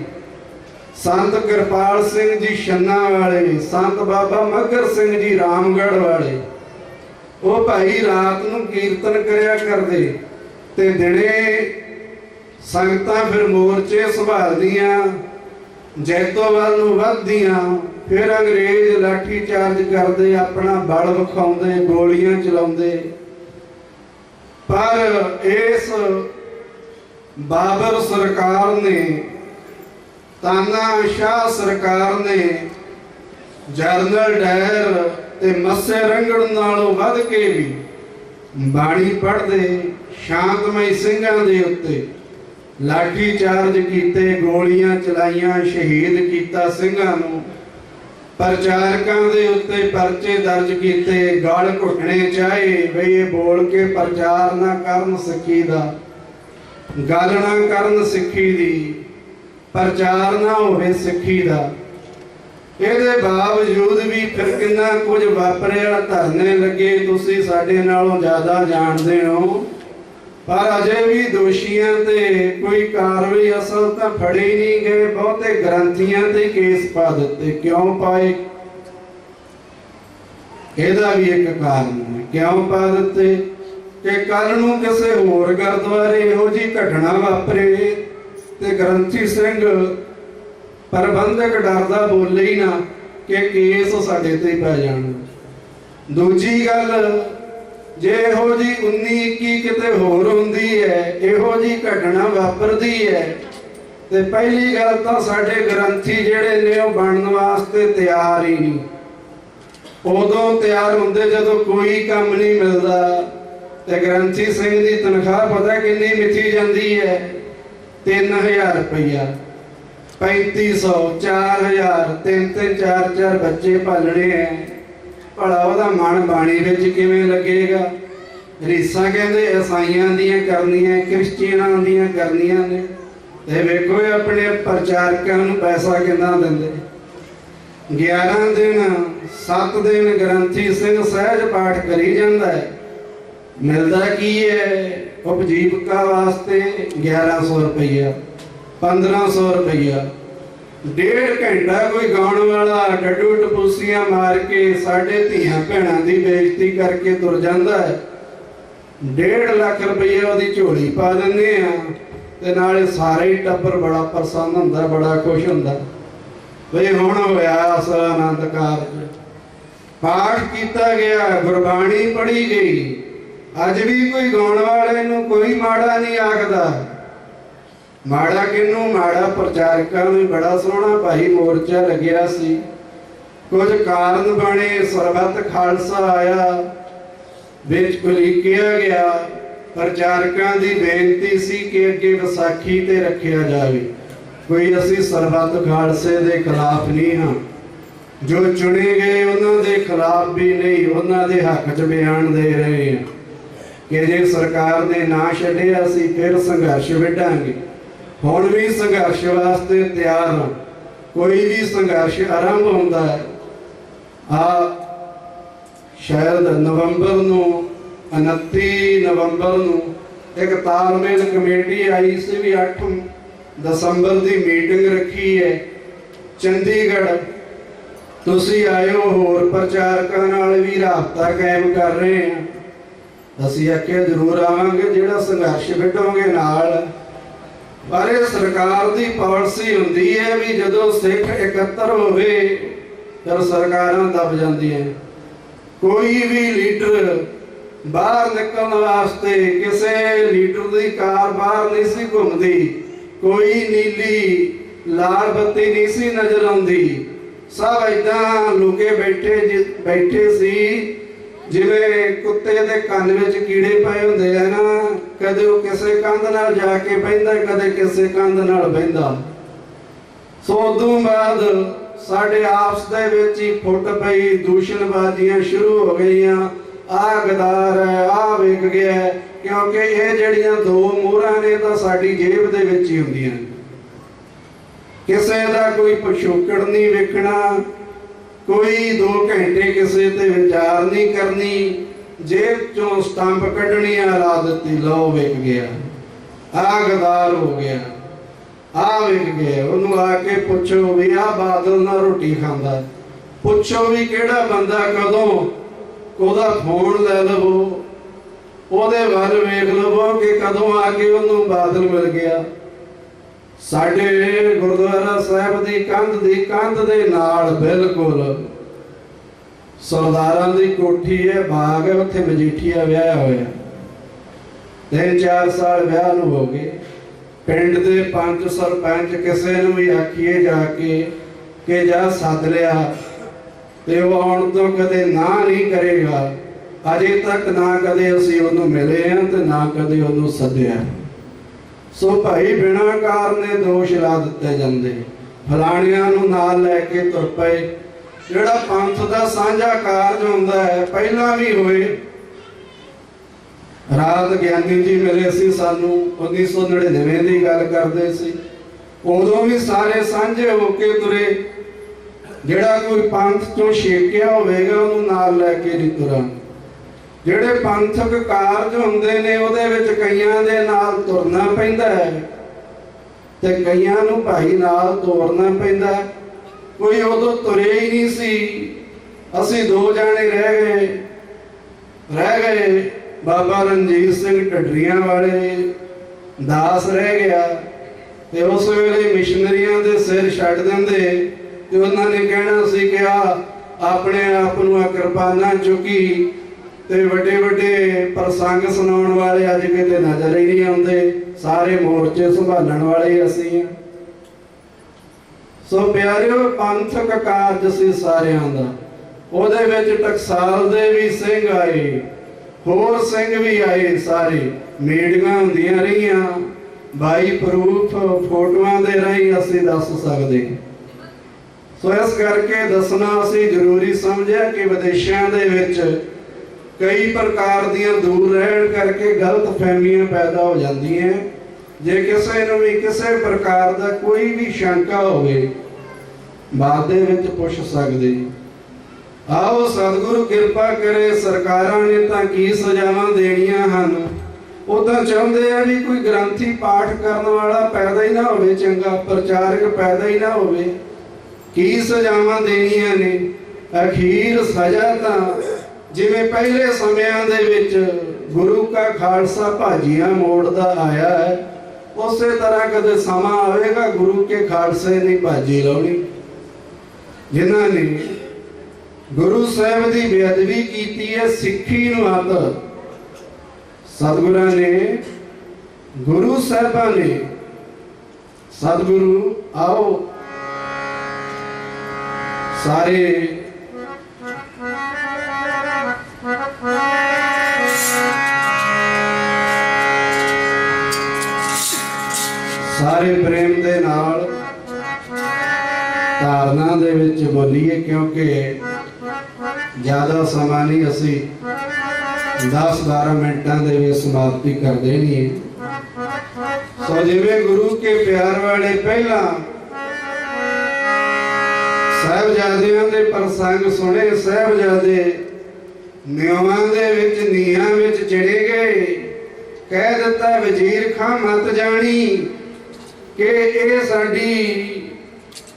ਸੰਤ ਕਿਰਪਾਲ ਸਿੰਘ ਜੀ ਛੰਨਾ ਵਾਲੇ, ਸੰਤ ਬਾਬਾ ਮੱਘਰ ਸਿੰਘ ਜੀ ਰਾਮਗੜ੍ਹ ਵਾਲੇ, ਉਹ ਭਾਈ ਰਾਤ ਨੂੰ ਕੀਰਤਨ ਕਰਿਆ ਕਰਦੇ ਤੇ ਦਿਨੇ ਸੰਗਤਾਂ ਫਿਰ ਮੋਰਚੇ ਸੰਭਾਲਦੀਆਂ, ਜੈਤੋ ਵੱਲ ਨੂੰ ਵੱਧਦੀਆਂ। ਫਿਰ ਅੰਗਰੇਜ਼ ਲਾਠੀ ਚਾਰਜ ਕਰਦੇ, ਆਪਣਾ ਬਲ ਵਿਖਾਉਂਦੇ, ਗੋਲੀਆਂ ਚਲਾਉਂਦੇ। ਪਰ ਇਸ ਬਾਬਰ ਸਰਕਾਰ ਨੇ, ਤਾਨਾਸ਼ਾਹ ਸਰਕਾਰ ਨੇ ਜਰਨਲ ਡਾਇਰ ਤੇ ਮੱਸੇ ਰੰਗੜ ਨਾਲੋਂ ਵੱਧ ਕੇ ਵੀ ਬਾਣੀ ਪੜ੍ਹਦੇ ਸ਼ਾਂਤਮਈ ਸਿੰਘਾਂ ਦੇ ਉੱਤੇ ਲਾਠੀ ਚਾਰਜ ਕੀਤੇ, ਗੋਲੀਆਂ ਚਲਾਈਆਂ, ਸ਼ਹੀਦ ਕੀਤਾ ਸਿੰਘਾਂ ਨੂੰ। ਪ੍ਰਚਾਰਕਾਂ ਦੇ ਉੱਤੇ ਪਰਚੇ ਦਰਜ ਕੀਤੇ, ਗਲ ਘੁੱਟਣੇ ਚਾਹੇ ਵੀ ਇਹ ਬੋਲ ਕੇ ਪ੍ਰਚਾਰ ਨਾ ਕਰਨ ਸਿੱਖੀ ਦਾ, ਗੱਲ ਨਾ ਕਰਨ ਸਿੱਖੀ ਦੀ, ਪ੍ਰਚਾਰ ਨਾ ਹੋਵੇ ਸਿੱਖੀ ਦਾ। ਇਹਦੇ ਬਾਵਜੂਦ ਵੀ ਫਿਰ ਕਿੰਨਾ ਕੁਝ ਵਾਪਰਿਆ, ਧਰਨੇ ਲੱਗੇ, ਤੁਸੀਂ ਸਾਡੇ ਨਾਲੋਂ ਜ਼ਿਆਦਾ ਜਾਣਦੇ ਹੋ। ਪਰ ਅਜੇ ਵੀ ਦੋਸ਼ੀਆਂ ਤੇ ਕੋਈ ਕਾਰਵਾਈ ਅਸਲ ਤਾਂ ਫੜੇ ਨਹੀਂ ਗਏ। ਬਹੁਤੇ ਗ੍ਰੰਥੀਆਂ ਤੇ ਕੇਸ ਪਾ ਦਿੱਤੇ। ਕਿਉਂ ਪਾਏ? ਇਹਦਾ ਵੀ ਇੱਕ ਕਾਰਨ ਹੈ। ਕਿਉਂ ਪਾ ਦਿੱਤੇ? ਕਿ ਕੱਲ ਨੂੰ ਕਿਸੇ ਹੋਰ ਗੁਰਦੁਆਰੇ ਇਹੋ ਜਿਹੀ ਘਟਨਾ ਵਾਪਰੇ ਤੇ ਗ੍ਰੰਥੀ ਸਿੰਘ ਪ੍ਰਬੰਧਕ ਡਰਦਾ ਬੋਲੇ ਹੀ ਨਾ ਕਿ ਕੇਸ ਸਾਡੇ ਤੇ ਪੈ ਜਾਣ। ਦੂਜੀ ਗੱਲ, ਜੇ ਇਹੋ ਜੀ 19-21 ਕਿਤੇ ਹੋਰ ਹੁੰਦੀ ਹੈ, ਇਹੋ ਜੀ ਘਟਨਾ ਵਾਪਰਦੀ ਹੈ ਤੇ ਪਹਿਲੀ ਗੱਲ ਤਾਂ ਸਾਡੇ ਗ੍ਰੰਥੀ ਜਿਹੜੇ ਨੇ ਉਹ ਬਣਨ ਵਾਸਤੇ ਤਿਆਰ ਹੀ ਨਹੀਂ। ਉਦੋਂ ਤਿਆਰ ਹੁੰਦੇ ਜਦੋਂ ਕੋਈ ਕੰਮ ਨਹੀਂ ਮਿਲਦਾ। ਤੇ ਗ੍ਰੰਥੀ ਸਿੰਘ ਦੀ ਤਨਖਾਹ ਪਤਾ ਕਿੰਨੀ ਮਿੱਥੀ ਜਾਂਦੀ ਹੈ? 3000 ਰੁਪਈਆ, 3500, 4000, 3-3, 4-4 ਬੱਚੇ ਪਾਲਣੇ ਹੈ। ਭਲਾ ਉਹਦਾ ਮਨ ਬਾਣੀ ਵਿੱਚ ਕਿਵੇਂ ਲੱਗੇਗਾ? ਰੀਸਾਂ ਕਹਿੰਦੇ ਈਸਾਈਆਂ ਦੀਆਂ ਕਰਨੀਆਂ, ਕ੍ਰਿਸਚੀਅਨਾਂ ਦੀਆਂ ਕਰਨੀਆਂ ਨੇ। ਤੇ ਵੇਖੋ ਆਪਣੇ ਪ੍ਰਚਾਰਕਾਂ ਨੂੰ ਪੈਸਾ ਕਿੰਨਾ ਦਿੰਦੇ। 11 ਦਿਨ 7 ਦਿਨ ਗ੍ਰੰਥੀ ਸਿੰਘ ਸਹਿਜ ਪਾਠ ਕਰੀ ਜਾਂਦਾ ਹੈ। ਮਿਲਦਾ ਕੀ ਹੈ? ਉਪਜੀਵਕਾ ਵਾਸਤੇ 1100 ਰੁਪਈਆ, 1500 ਰੁਪਈਆ। 1.5 ਘੰਟਾ ਕੋਈ ਗਾਉਣ ਵਾਲਾ ਡੱਡੂ ਟਪੂਸੀਆਂ ਮਾਰ ਕੇ ਸਾਡੇ ਧੀਆਂ ਭੈਣਾਂ ਦੀ ਬੇਇੱਜ਼ਤੀ ਕਰਕੇ ਤੁਰ ਜਾਂਦਾ ਹੈ। 1.5 ਲੱਖ ਰੁਪਈਆ ਉਹਦੀ ਝੋਲੀ ਪਾ ਦਿੰਦੇ ਆ ਤੇ ਨਾਲੇ ਸਾਰੇ ਟੱਬਰ ਬੜਾ ਪ੍ਰਸੰਨ ਹੁੰਦਾ, ਬੜਾ ਖੁਸ਼ ਹੁੰਦਾ ਬਈ ਹੁਣ ਹੋਇਆ ਅਸਲ ਆਨੰਦ ਕਾਰਜ। ਪਾਠ ਕੀਤਾ ਗਿਆ, ਗੁਰਬਾਣੀ ਪੜ੍ਹੀ ਗਈ। ਅੱਜ ਵੀ ਕੋਈ ਗਾਉਣ ਵਾਲੇ ਨੂੰ ਕੋਈ ਮਾੜਾ ਨਹੀਂ ਆਖਦਾ। ਮਾੜਾ ਕਿਹਨੂੰ? ਮਾੜਾ ਪ੍ਰਚਾਰਕਾਂ ਨੂੰ। ਬੜਾ ਸੋਹਣਾ ਭਾਈ ਮੋਰਚਾ ਲੱਗਿਆ ਸੀ, ਕੁਝ ਕਾਰਨ ਬਣੇ, ਸਰਬੱਤ ਖਾਲਸਾ ਆਇਆ, ਵਿੱਚ ਉਲੀਕਿਆ ਗਿਆ। ਪ੍ਰਚਾਰਕਾਂ ਦੀ ਬੇਨਤੀ ਸੀ ਕਿ ਅੱਗੇ ਵਿਸਾਖੀ ਤੇ ਰੱਖਿਆ ਜਾਵੇ। ਕੋਈ ਅਸੀਂ ਸਰਬੱਤ ਖਾਲਸੇ ਦੇ ਖਿਲਾਫ ਨਹੀਂ ਹਾਂ, ਜੋ ਚੁਣੇ ਗਏ ਉਹਨਾਂ ਦੇ ਖਿਲਾਫ ਵੀ ਨਹੀਂ, ਉਹਨਾਂ ਦੇ ਹੱਕ 'ਚ ਬਿਆਨ ਦੇ ਰਹੇ ਹਾਂ ਕਿ ਜੇ ਸਰਕਾਰ ਨੇ ਨਾ ਛੱਡਿਆ ਅਸੀਂ ਫਿਰ ਸੰਘਰਸ਼ ਵਿੱਢਾਂਗੇ। ਹੁਣ ਵੀ ਸੰਘਰਸ਼ ਵਾਸਤੇ ਤਿਆਰ ਹਾਂ। ਕੋਈ ਵੀ ਸੰਘਰਸ਼ ਆਰੰਭ ਹੁੰਦਾ ਹੈ। ਸ਼ਾਇਦ ਨਵੰਬਰ ਨੂੰ, 29 ਨਵੰਬਰ ਨੂੰ ਇੱਕ ਤਾਲਮੇਲ ਕਮੇਟੀ ਆਈ ਸੀ ਵੀ 8 ਦਸੰਬਰ ਦੀ ਮੀਟਿੰਗ ਰੱਖੀ ਹੈ ਚੰਡੀਗੜ੍ਹ। ਤੁਸੀਂ ਆਇਓ, ਹੋਰ ਪ੍ਰਚਾਰਕਾਂ ਨਾਲ ਵੀ ਰਾਬਤਾ ਕਾਇਮ ਕਰ ਰਹੇ ਹਾਂ। ਅਸੀਂ ਆਖਿਆ ਜ਼ਰੂਰ ਆਵਾਂਗੇ, ਜਿਹੜਾ ਸੰਘਰਸ਼ ਵਿੱਢੋਗੇ ਨਾਲ। ਪਰ ਇਹ ਸਰਕਾਰ ਦੀ ਪਾਲਿਸੀ ਹੁੰਦੀ ਹੈ ਵੀ ਜਦੋਂ ਸਿੱਖ ਇਕੱਤਰ ਹੋਵੇ ਫਿਰ ਸਰਕਾਰਾਂ ਦਬ ਜਾਂਦੀਆਂ। ਕੋਈ ਵੀ ਲੀਡਰ ਬਾਹਰ ਨਿਕਲਣ ਵਾਸਤੇ ਕਿਸੇ ਲੀਡਰ ਦੀ ਕਾਰ ਬਾਹਰ ਨਹੀਂ ਸੀ ਘੁੰਮਦੀ, ਕੋਈ ਨੀਲੀ ਲਾਲ ਬੱਤੀ ਨਹੀਂ ਸੀ ਨਜ਼ਰ ਆਉਂਦੀ। ਸਭ ਏਦਾਂ ਲੁਕੇ ਬੈਠੇ ਸੀ ਜਿਵੇਂ ਕੁੱਤੇ ਦੇ ਕੰਨ ਵਿੱਚ ਕੀੜੇ ਪਏ ਹੁੰਦੇ ਆ ਨਾ। ਕਦੇ ਉਹ ਕਿਸੇ ਕੰਧ ਨਾਲ ਜਾ ਕੇ ਬਹਿੰਦਾ, ਕਦੇ ਕਿਸੇ ਕੰਧ ਨਾਲ ਬਹਿੰਦਾ। ਸੋ ਉਦੋਂ ਬਾਅਦ ਸਾਡੇ ਆਪਸ ਦੇ ਵਿੱਚ ਹੀ ਫੁੱਟ ਪਈ, ਦੂਸ਼ਣਬਾਜ਼ੀਆਂ ਸ਼ੁਰੂ ਹੋ ਗਈਆਂ। ਆਹ ਗਦਾਰ ਹੈ, ਆਹ ਵਿਕ ਗਿਆ, ਕਿਉਂਕਿ ਇਹ ਜਿਹੜੀਆਂ ਦੋ ਮੋਹਰਾਂ ਨੇ ਤਾਂ ਸਾਡੀ ਜੇਬ ਦੇ ਵਿੱਚ ਹੀ ਹੁੰਦੀਆਂ। ਕਿਸੇ ਦਾ ਕੋਈ ਪਿਛੋਕੜ ਨਹੀਂ ਵੇਖਣਾ, ਕੋਈ 2 ਘੰਟੇ ਕਿਸੇ ਤੇ ਵਿਚਾਰ ਨਹੀਂ ਕਰਨੀ, ਜੇਬ ਚੋਂ ਸਟੰਪ ਕੱਢਣੀ ਲਾ ਦਿੱਤੀ, ਲਓ ਵਿਕ ਗਿਆ, ਆਹ ਗਦਾਰ ਹੋ ਗਿਆ, ਆਹ ਵਿਕ ਗਿਆ। ਉਹਨੂੰ ਆ ਕੇ ਪੁੱਛੋ ਵੀ ਆਹ ਬਾਦਲ ਨਾਲ ਰੋਟੀ ਖਾਂਦਾ, ਪੁੱਛੋ ਵੀ ਕਿਹੜਾ ਬੰਦਾ ਕਦੋਂ, ਉਹਦਾ ਫੋਨ ਲੈ ਲਵੋ, ਉਹਦੇ ਵੱਲ ਵੇਖ ਲਵੋ ਕਿ ਕਦੋਂ ਆ ਕੇ ਉਹਨੂੰ ਬਾਦਲ ਮਿਲ ਗਿਆ। ਸਾਡੇ ਗੁਰਦੁਆਰਾ ਸਾਹਿਬ ਦੀ ਕੰਧ ਦੇ ਨਾਲ ਬਿਲਕੁਲ ਸਰਦਾਰਾਂ ਦੀ ਕੋਠੀ ਹੈ, ਬਾਗ ਹੈ, ਉੱਥੇ ਮਜੀਠੀਆ ਵਿਆਹਿਆ ਹੋਇਆ। 3-4 ਸਾਲ ਵਿਆਹ ਨੂੰ ਹੋ ਗਏ। ਪਿੰਡ ਦੇ ਪੰਚ ਸਰਪੰਚ ਕਿਸੇ ਨੂੰ ਵੀ ਆਖੀਏ ਜਾ ਕੇ ਕਿ ਜਾ ਸੱਦ ਲਿਆ ਤੇ ਉਹ ਆਉਣ ਤੋਂ ਕਦੇ ਨਾ ਨਹੀਂ ਕਰੇਗਾ। ਅਜੇ ਤੱਕ ਨਾ ਕਦੇ ਅਸੀਂ ਉਹਨੂੰ ਮਿਲੇ ਹਾਂ ਤੇ ਨਾ ਕਦੇ ਉਹਨੂੰ ਸੱਦਿਆ। ਸੋ ਭਾਈ ਬਿਨਾਂ ਕਾਰਨੇ ਦੋਸ਼ ਲਾ ਦਿੱਤੇ ਜਾਂਦੇ, ਫਲਾਣਿਆਂ ਨੂੰ ਨਾਲ ਲੈ ਕੇ ਤੁਰ ਪਏ। ਜਿਹੜਾ ਪੰਥ ਦਾ ਸਾਂਝਾ ਕਾਰਜ ਹੁੰਦਾ ਹੈ, ਪਹਿਲਾਂ ਵੀ ਹੋਏ। ਰਾਤ ਗਿਆਨੀ ਜੀ ਮਿਲੇ ਸੀ ਸਾਨੂੰ, 1999 ਦੀ ਗੱਲ ਕਰਦੇ ਸੀ। ਉਦੋਂ ਵੀ ਸਾਰੇ ਸਾਂਝੇ ਹੋ ਕੇ ਤੁਰੇ। ਜਿਹੜਾ ਕੋਈ ਪੰਥ ਤੋਂ ਛੇਕਿਆ ਹੋਵੇਗਾ ਉਹਨੂੰ ਨਾਲ ਲੈ ਕੇ ਨਹੀਂ ਤੁਰਾਂ। ਜਿਹੜੇ ਪੰਥਕ ਕਾਰਜ ਹੁੰਦੇ ਨੇ ਉਹਦੇ ਵਿੱਚ ਕਈਆਂ ਦੇ ਨਾਲ ਤੁਰਨਾ ਪੈਂਦਾ ਹੈ ਤੇ ਕਈਆਂ ਨੂੰ ਭਾਈ ਨਾਲ ਤੋਰਨਾ ਪੈਂਦਾ। ਕੋਈ ਉਦੋਂ ਤੁਰੇ ਹੀ ਨਹੀਂ ਸੀ, ਅਸੀਂ 2 ਜਾਣੇ ਰਹਿ ਗਏ। ਬਾਬਾ ਰਣਜੀਤ ਸਿੰਘ ਢੱਡਰੀਆਂ ਵਾਲੇ ਦਾਸ ਰਹਿ ਗਿਆ ਤੇ ਉਸ ਵੇਲੇ ਮਿਸ਼ਨਰੀਆਂ ਦੇ ਸਿਰ ਛੱਡ ਦਿੰਦੇ ਤੇ ਉਹਨਾਂ ਨੇ ਕਹਿਣਾ ਸੀ ਕਿ ਆਪਣੇ ਆਪ ਨੂੰ ਕਿਰਪਾਨਾਂ ਚੁੱਕੀ ਤੇ ਵੱਡੇ ਪ੍ਰਸੰਗ ਸੁਣਾਉਣ ਵਾਲੇ ਅੱਜ ਕਿਤੇ ਨਜ਼ਰ ਹੀ ਨਹੀਂ ਆਉਂਦੇ। ਸਾਰੇ ਮੋਰਚੇ ਸੰਭਾਲਣ ਵਾਲੇ ਅਸੀਂ सो प्यारिओ पंथक कारज सी सारिਆਂ ਦਾ। ਉਹਦੇ ਵਿੱਚ ਟਕਸਾਲ ਦੇ ਵੀ ਸਿੰਘ ਆਏ, ਹੋਰ ਸਿੰਘ ਵੀ ਆਏ, ਸਾਰੇ ਮੀਟਿੰਗਾਂ ਹੁੰਦੀਆਂ ਰਹੀਆਂ। ਬਾਈ ਪ੍ਰੂਫ ਫੋਟੋਆਂ ਦੇ ਰਾਹੀਂ ਅਸੀਂ ਦੱਸ ਸਕਦੇ। ਸੋ ਇਸ ਕਰਕੇ ਦੱਸਣਾ ਅਸੀਂ ਜ਼ਰੂਰੀ ਸਮਝਿਆ ਕਿ ਵਿਦੇਸ਼ਾਂ ਦੇ ਵਿੱਚ ਕਈ ਪ੍ਰਕਾਰ ਦੀਆਂ ਦੂਰ ਰਹਿਣ ਕਰਕੇ ਗਲਤ ਫਹਿਮੀਆਂ ਪੈਦਾ ਹੋ ਜਾਂਦੀਆਂ। ਜੇ ਕਿਸੇ ਨੂੰ ਵੀ ਕਿਸੇ ਪ੍ਰਕਾਰ ਦਾ ਕੋਈ ਵੀ ਸ਼ੰਕਾ ਹੋਵੇ ਬਾਅਦ ਦੇ ਵਿੱਚ ਪੁੱਛ ਸਕਦੇ। आओ सतगुरु कृपा करे। सरकारां ने तां की सजावां देणियां हन, ਉਹ ਤਾਂ ਚਾਹੁੰਦੇ ਆ ਵੀ ਕੋਈ ਗ੍ਰੰਥੀ ਪਾਠ ਕਰਨ ਵਾਲਾ ਪੈਦਾ ਹੀ ਨਾ ਹੋਵੇ, ਚੰਗਾ ਪ੍ਰਚਾਰਕ ਪੈਦਾ ਹੀ ਨਾ ਹੋਵੇ। ਕੀ ਸਜ਼ਾਵਾਂ ਦੇਣੀਆਂ ਨੇ? ਅਖੀਰ ਸਜ਼ਾ ਤਾਂ ਜਿਵੇਂ ਪਹਿਲੇ ਸਮਿਆਂ ਦੇ ਵਿੱਚ ਗੁਰੂ ਕਾ ਖਾਲਸਾ ਭਾਜੀਆਂ ਮੋੜਦਾ ਆਇਆ ਹੈ, ਉਸੇ ਤਰ੍ਹਾਂ ਕਦੇ ਸਮਾਂ ਆਵੇਗਾ ਗੁਰੂ ਕੇ ਖਾਲਸੇ ਦੀ ਭਾਜੀ ਲਾਉਣੀ। ਜਿਨ੍ਹਾਂ ਨੇ गुरु साहब की बेअदबी की है, सिक्खी नूं आदत सतगुरां ने, गुरु साहबां ने, सतगुरु आओ सारे सारे प्रेम दे नाल धारना दे विच बोलीए, क्योंकि ज़्यादा समा नहीं, असी 10-12 मिनटां दे विच समाप्ति कर देनी है। सो जिवें गुरु के प्यार वाले पहला साहिबजादियां दे प्रसंग सुने, साहिबजादे नियमां दे विच नीहां विच चिड़े गए। कह दिता वजीर खां मत जानी कि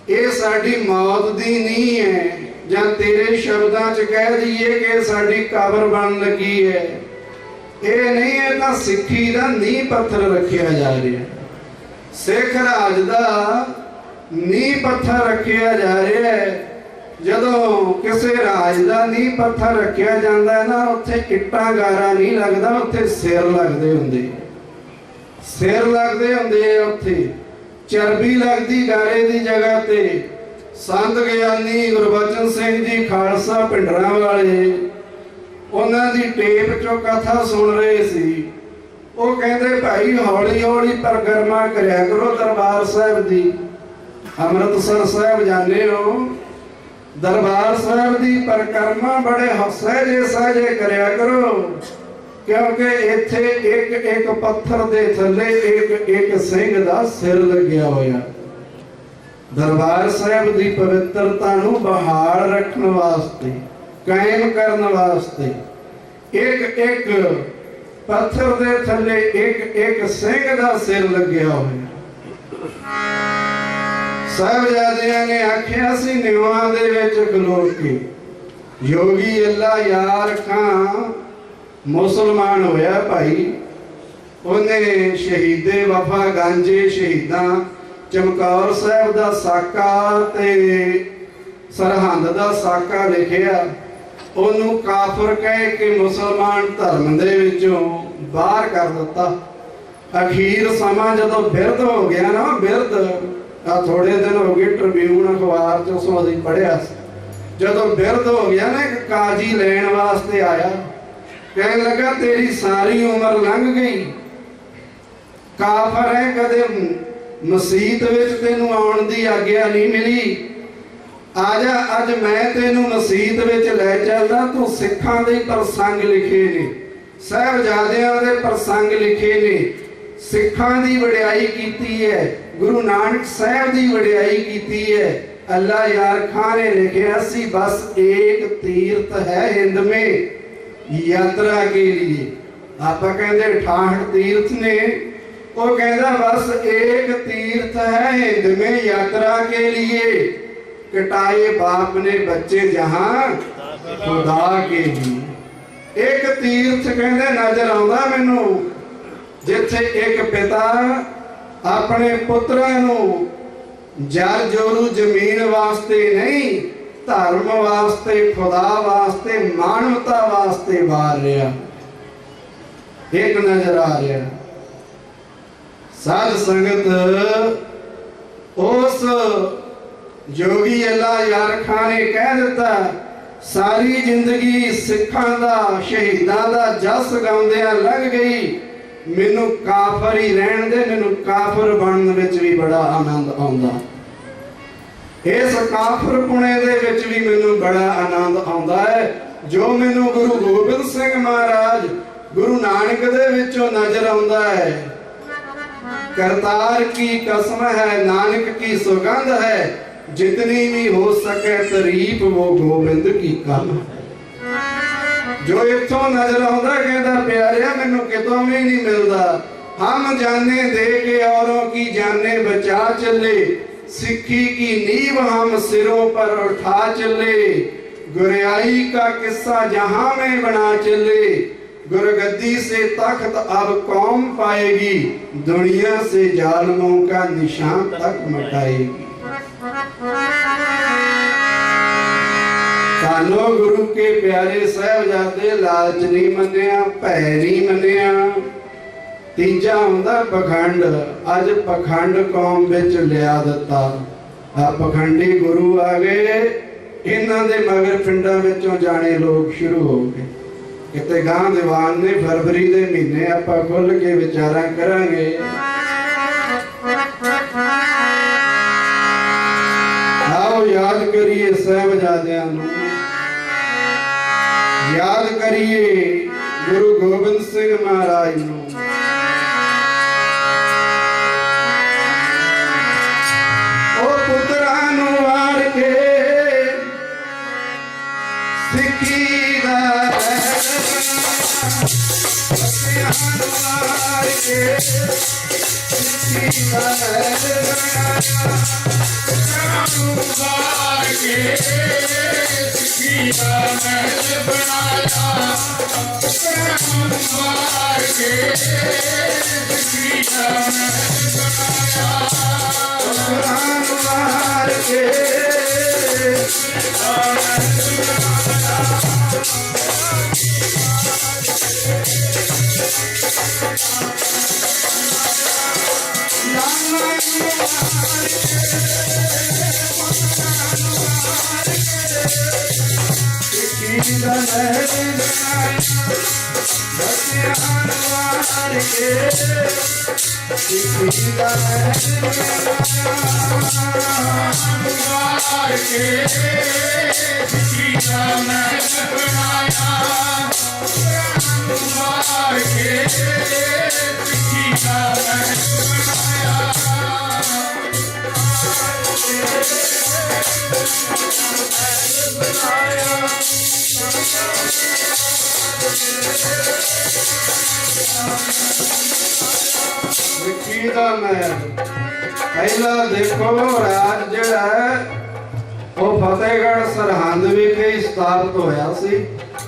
ये साडी मौत दी नींह है, ਜਾਂ तेरे शब्दां च कह दईए कि साडी कबर बन लगी है। ये नहीं है तां सिक्खी दा नींह पत्थर रखिया जा रहा, सिख राज दा नींह पत्थर रखिया जा रहा है। जदों किसी राज दा नींह पत्थर रखिया जांदा है ना, उत्थे इट्टां गारा नहीं लगदा, उत्थे सिर लगदे हुंदे, सिर लगदे हुंदे, उत्थे चरबी लगदी गारे दी जगह ते। संत ज्ञानी गुरबचन सिंह जी खालसा पिंडरां वाले उन्हां दी टेप चों कथा सुन रहे सी। वो कहंदे भाई हौली हौली परिक्रमा करया करो दरबार साहिब दी। अमृतसर साहिब जाने हो, दरबार साहिब दी परिक्रमा बड़े सहजे सहजे करया करो, क्योंकि इत्थे एक एक पत्थर दे थल्ले एक एक सिंह दा सिर लग्या होया। दरबार साहिब की पवित्रता नूं बहाल रखने वास्ते, कायम करने वास्ते एक एक पत्थर दे थल्ले एक एक सिंह दा सिर लग्या होया। साहिबजादियां ने आख्या सी निवां दे विच खलो के योगी अल्लाह यार खां मुसलमान होया भाई। उन्हें शहीदे वफा गांजे शहीदां चमकौर साहब दा साका ते सरहंद दा साका लिखिया, ओनू काफर कह के मुसलमान धर्म दे विचों बाहर कर दिता। अखीर समा जदों बिरध हो गया ना, बिरध थोड़े दिन हो गए ट्रिब्यून अखबार च उसों असीं पढ़िया, जदों बिरध हो गया ना, एक काजी लैण वास्ते आया, कहने लगा तेरी सारी उम्र लंघ गई, काफर है, कदे मसीत विच तैनूं आउण दी आग्या नहीं मिली, आजा अज मैं तैनूं मसीत विच लै चलदा। तूं सिखां दे प्रसंग लिखे ने, साहिबजादियां दे प्रसंग लिखे ने, सिखां दी वडियाई कीती है, गुरु नानक साहब दी वडियाई कीती है। अल्लाह यार खां ने लिखिया सी बस एक तीर्थ है हिंद में यात्रा के लिए। आपां कहंदे 68 तीर्थ ने, वो कहता बस एक तीर्थ है हिंद में यात्रा के लिए, कटाए बाप ने बच्चे जहां खुदा के लिए। एक तीर्थ कहते नजर आउंदा मैनू, जिथे एक पिता अपने पुत्रां नूं जर जोरू जमीन वास्ते नहीं, धर्म वास्ते, खुदा वास्ते, मानवता वास्ते वार रहा। एक नजर आ रहा साध संगत उस जोगी अल्लाह यार खां ने कह दिता सारी जिंदगी सिखां दा शहीदां दा जस गाउंदियां लंघ गई, मैनू काफर ही रहन दे, मैनू काफर बनने विच भी बड़ा आनंद आउंदा। इस काफर पुणे दे विच भी मैनू बड़ा आनंद आउंदा है जो मैनू गुरु गोबिंद सिंह महाराज गुरु नानक दे विचों नजर आउंदा है। करतार की कसम है, नानक की सुगंध है, जितनी भी हो सके तारीफ वो गोबिंद की कम है। जो इथों नजर आउंदा कहंदा प्यारिया मैनू कितों भी नहीं मिलदा। हम जाने दे के औरों की जाने बचा चले, सिक्खी की नींव हम सिरों पर उठा चले, गुरियाई का किस्सा जहां में बना चले, गुरगद्दी से तख्त अब कौम पाएगी, दुनिया से जालिमों का निशान तक मिटाएगी। सानो गुरु के प्यारे साहिबजादे लालच नहीं मन्निया, भै नहीं मन्निया। तीजा हुंदा पखंड, अज पखंड कौम विच लिया दिता। आ पखंडी गुरु आ गए, इन्हां दे मगर पिंडां विचों जाने लोग शुरू हो गए। किते गां दीवान ने फरवरी दे महीने आपां खुल के विचारां करांगे। आओ याद करिए साहिबजादियां नूं, याद करिए गुरु गोबिंद सिंह महाराज नूं। ओ पुत्रां नूं वार के सिक्खी दा वार के सिक्खी दा पहला देखो राज जिहड़ा है वो फतेहगढ़ सरहंद विखे स्थापित होया सी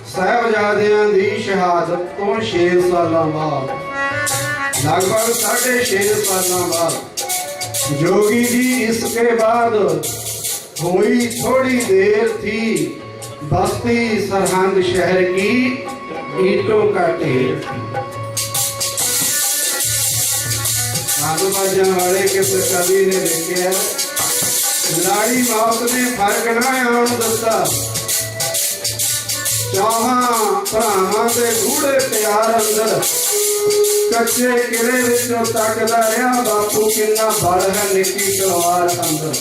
साहिबजादियां दी शहादत तो 6 सालां बाद, लगभग 6.5 सालां बाद। जोगी जी इसके बाद हुई थोड़ी देर थी, बस्ती सरहंद शहर की ईंटों का ढेर थी। आजूबाजू वाले किसी कवि ने लिखे लाड़ी मौत ने फर्क ना आउण दिता, चौहां भरावां दे गूढ़े प्यार अंदर कच्चे किले विचों तकदा रहा बापू किन्ना बल है निक्की तलवार अंदर।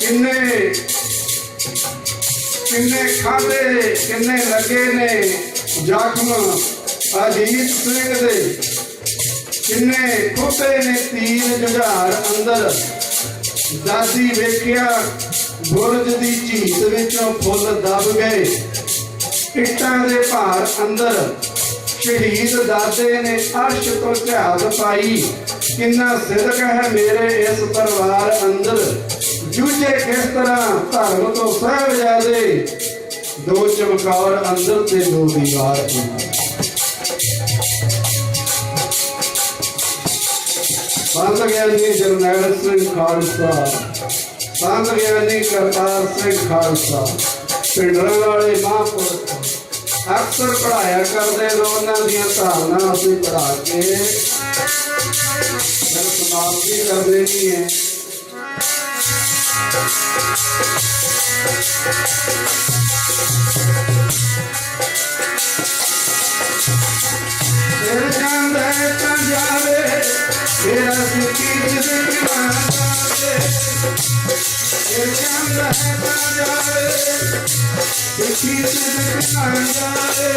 किन्ने किन्ने खाधे किन्ने लगे ने जख्म अजीत सिंह दे, किन्ने खोटे ने तीर जुझार अंदर। दादी वेखिया बुरज दी झीत विचों फुल दब गए, इट्टां दे भार अंदर। शहीद दादे ने अर्श तो झात पाई, किन्ना सिदक है मेरे इस परिवार अंदर। जूझे किस तरह धर्म तो साहिबजादे, 2 चमकौर अंदर ते 2 दीवार अंदर। संत ज्ञानी जरनैल सिंह खालसा, संत ज्ञानी करतार सिंह खालसा, पिंडरां वाले महापुरख अक्सर पढ़ाया करते उन्होंने दियां धारना असीं पढ़ा के समाप्ति कर देनी है। फिर चंद है पंजाबे तेरा सुखी जिंदगी जावे फिर चंद है पंजाबे सुखी जिंदगी जावे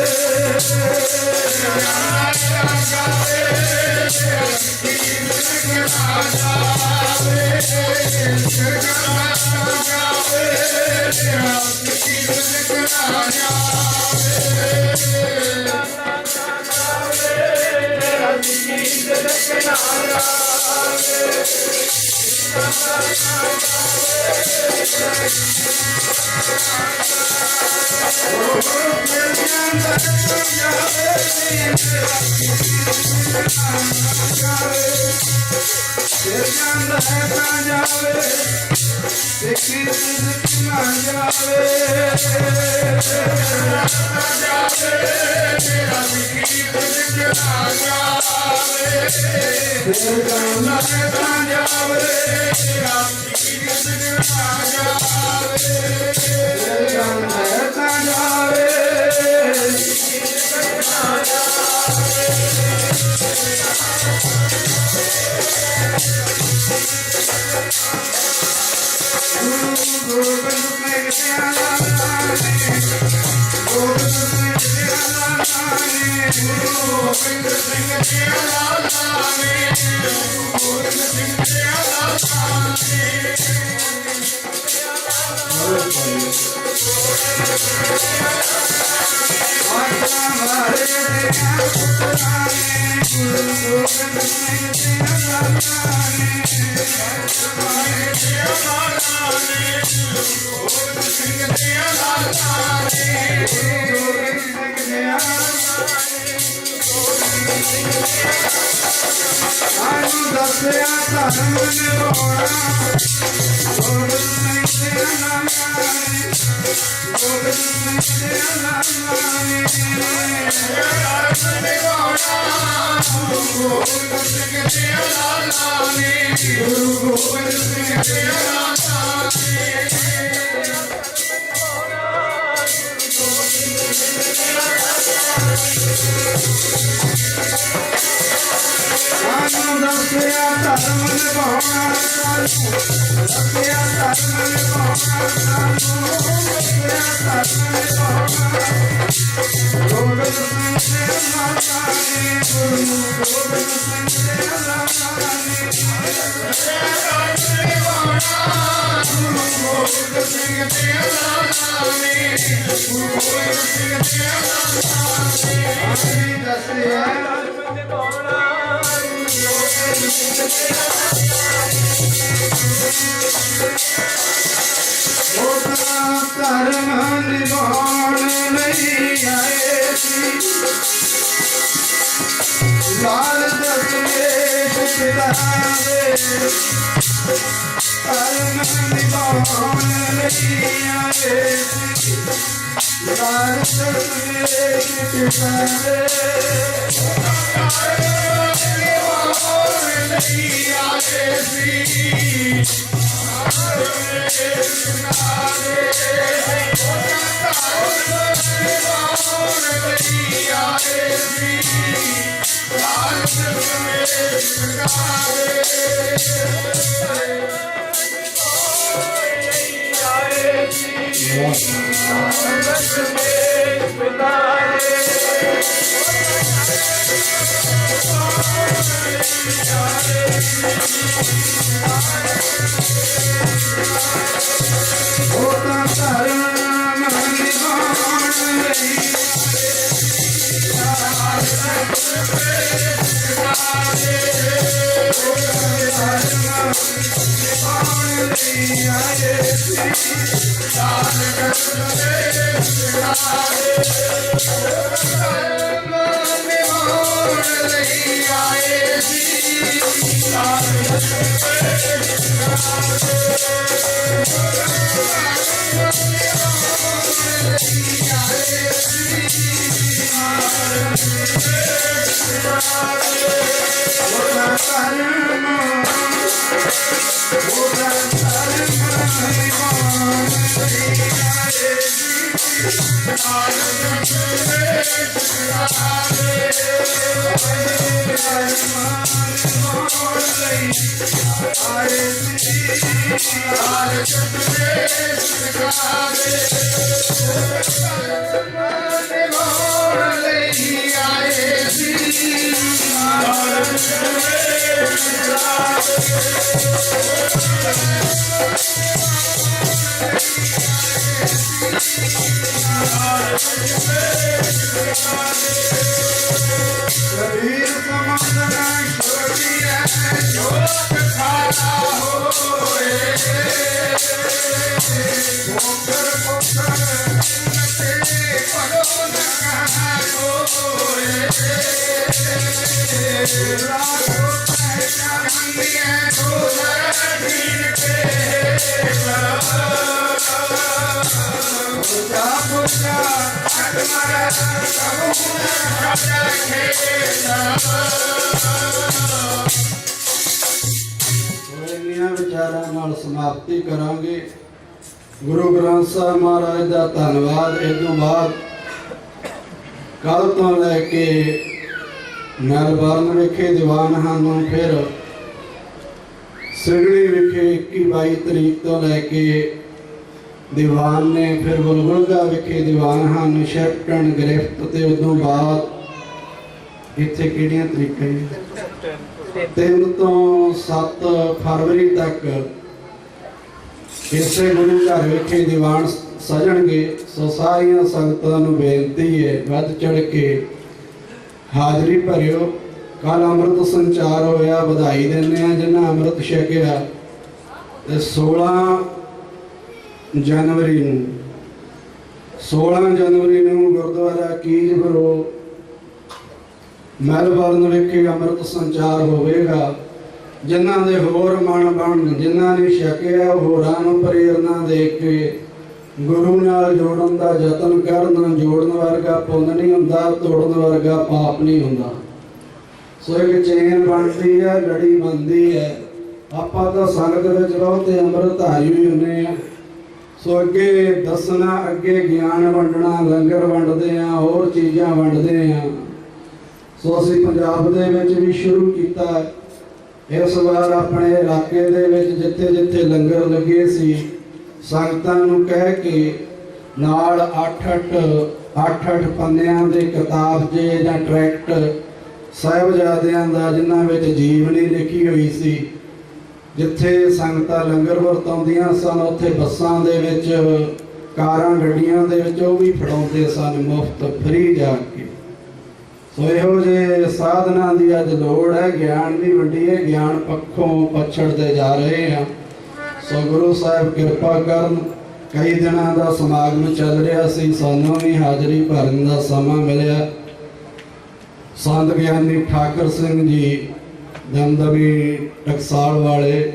कबीर समंदर छोड़िए जोत खारा होए पोकर पोकर नते परो न होए रातो पहचानिए ढोलर ढील के पूजा पूजा अकमर ਇੰਨੀਆਂ ਵਿਚਾਰਾਂ ਨਾਲ ਸਮਾਪਤੀ ਕਰਾਂਗੇ। ਗੁਰੂ ਗ੍ਰੰਥ ਸਾਹਿਬ ਮਹਾਰਾਜ ਦਾ ਧੰਨਵਾਦ। ਇਸ ਤੋਂ ਬਾਅਦ ਕੱਲ ਤੋਂ ਲੈ ਕੇ ਮੈਲਬਰਨ ਵਿਖੇ ਦੀਵਾਨ ਨੂੰ ਫਿਰ ਸਿਡਨੀ ਵਿਖੇ 21-22 ਤਰੀਕ ਤੋਂ ਲੈ ਕੇ ਦੀਵਾਨ ਨੇ ਫਿਰ ਬੁਲਬੁਲਗਾ ਵਿਖੇ ਦੀਵਾਨ ਹਨ ਸ਼ੈਪਟਨ ਗ੍ਰਿਫਤ ਤੇ ਉਦੋਂ ਬਾਅਦ ਇੱਥੇ ਕਿਹੜੀਆਂ ਤਰੀਕਾਂ ਜੀ 3 ਤੋਂ 7 ਫਰਵਰੀ ਤੱਕ ਇਸੇ ਗੁਰੂ ਘਰ ਵਿਖੇ ਦੀਵਾਨ ਸਜਣਗੇ। ਸੋ ਸਾਰੀਆਂ ਸੰਗਤਾਂ ਨੂੰ ਬੇਨਤੀ ਹੈ ਵੱਧ ਚੜ ਕੇ ਹਾਜ਼ਰੀ ਭਰਿਓ। ਕੱਲ ਅੰਮ੍ਰਿਤ ਸੰਚਾਰ ਹੋਇਆ, ਵਧਾਈ ਦਿੰਦੇ ਆ ਜਿਨ੍ਹਾਂ ਅੰਮ੍ਰਿਤ ਛਕਿਆ। ਤੇ 16 ਜਨਵਰੀ ਨੂੰ ਗੁਰਦੁਆਰਾ ਕੀਜਪੁਰੋ ਮੈਲਬਰਨ ਵਿਖੇ ਅੰਮ੍ਰਿਤ ਸੰਚਾਰ ਹੋਵੇਗਾ। ਜਿਨ੍ਹਾਂ ਦੇ ਹੋਰ ਮਨ ਬਣ, ਜਿਨ੍ਹਾਂ ਨੇ ਛਕਿਆ ਹੋਰਾਂ ਨੂੰ ਪ੍ਰੇਰਨਾ ਦੇ ਕੇ ਗੁਰੂ ਨਾਲ ਜੋੜਨ ਦਾ ਯਤਨ ਕਰਨ। ਜੋੜਨ ਵਰਗਾ ਪੁੰਨ ਨਹੀਂ ਹੁੰਦਾ, ਤੋੜਨ ਵਰਗਾ ਪਾਪ ਨਹੀਂ ਹੁੰਦਾ। ਸੋ ਇੱਕ ਚੇਨ ਬਣਦੀ ਹੈ, ਲੜੀ ਬਣਦੀ ਹੈ। ਆਪਾਂ ਤਾਂ ਸੰਗਤ ਵਿੱਚ ਬਹੁਤੇ ਅੰਮ੍ਰਿਤਧਾਰੀ ਵੀ ਹੁੰਦੇ ਆ। ਸੋ ਅੱਗੇ ਦੱਸਣਾ, ਅੱਗੇ ਗਿਆਨ ਵੰਡਣਾ, ਲੰਗਰ ਵੰਡਦੇ ਆ, ਹੋਰ ਚੀਜ਼ਾਂ ਵੰਡਦੇ ਆ। ਸੋ ਅਸੀਂ ਪੰਜਾਬ ਦੇ ਵਿੱਚ ਵੀ ਸ਼ੁਰੂ ਕੀਤਾ। ਇਸ ਵਾਰ ਆਪਣੇ ਇਲਾਕੇ ਦੇ ਵਿੱਚ ਜਿੱਥੇ ਜਿੱਥੇ ਲੰਗਰ ਲੱਗੇ ਸੀ ਸੰਗਤਾਂ ਨੂੰ ਕਹਿ ਕੇ ਨਾਲ 8-8 ਪੰਨਿਆਂ ਦੇ ਕਿਤਾਬ ਜੇ ਜਾਂ ਟਰੈਕਟ ਸਾਹਿਬਜ਼ਾਦਿਆਂ ਦਾ ਜਿਨ੍ਹਾਂ ਵਿੱਚ ਜੀਵਨੀ ਲਿਖੀ ਹੋਈ ਸੀ। ਜਿੱਥੇ ਸੰਗਤਾਂ ਲੰਗਰ ਵਰਤਾਉਂਦੀਆਂ ਸਨ ਉੱਥੇ ਬੱਸਾਂ ਦੇ ਵਿੱਚ, ਕਾਰਾਂ ਗੱਡੀਆਂ ਦੇ ਵਿੱਚ ਉਹ ਵੀ ਫੜਾਉਂਦੇ ਸਨ ਮੁਫਤ ਫ੍ਰੀ ਜਾ ਕੇ। ਸੋ ਇਹੋ ਜਿਹੇ ਸਾਧਨਾਂ ਦੀ ਅੱਜ ਲੋੜ ਹੈ। ਗਿਆਨ ਦੀ ਵੰਡੀਏ, ਗਿਆਨ ਪੱਖੋਂ ਪਛੜਦੇ ਜਾ ਰਹੇ ਹਾਂ। ਸੋ ਗੁਰੂ ਸਾਹਿਬ ਕਿਰਪਾ ਕਰਨ। ਕਈ ਦਿਨਾਂ ਦਾ ਸਮਾਗਮ ਚੱਲ ਰਿਹਾ ਸੀ, ਸਾਨੂੰ ਵੀ ਹਾਜ਼ਰੀ ਭਰਨ ਦਾ ਸਮਾਂ ਮਿਲਿਆ। ਸੰਤ ਗਿਆਨੀ ਠਾਕਰ ਸਿੰਘ ਜੀ ਦਮਦਮੀ ਟਕਸਾਲ ਵਾਲੇ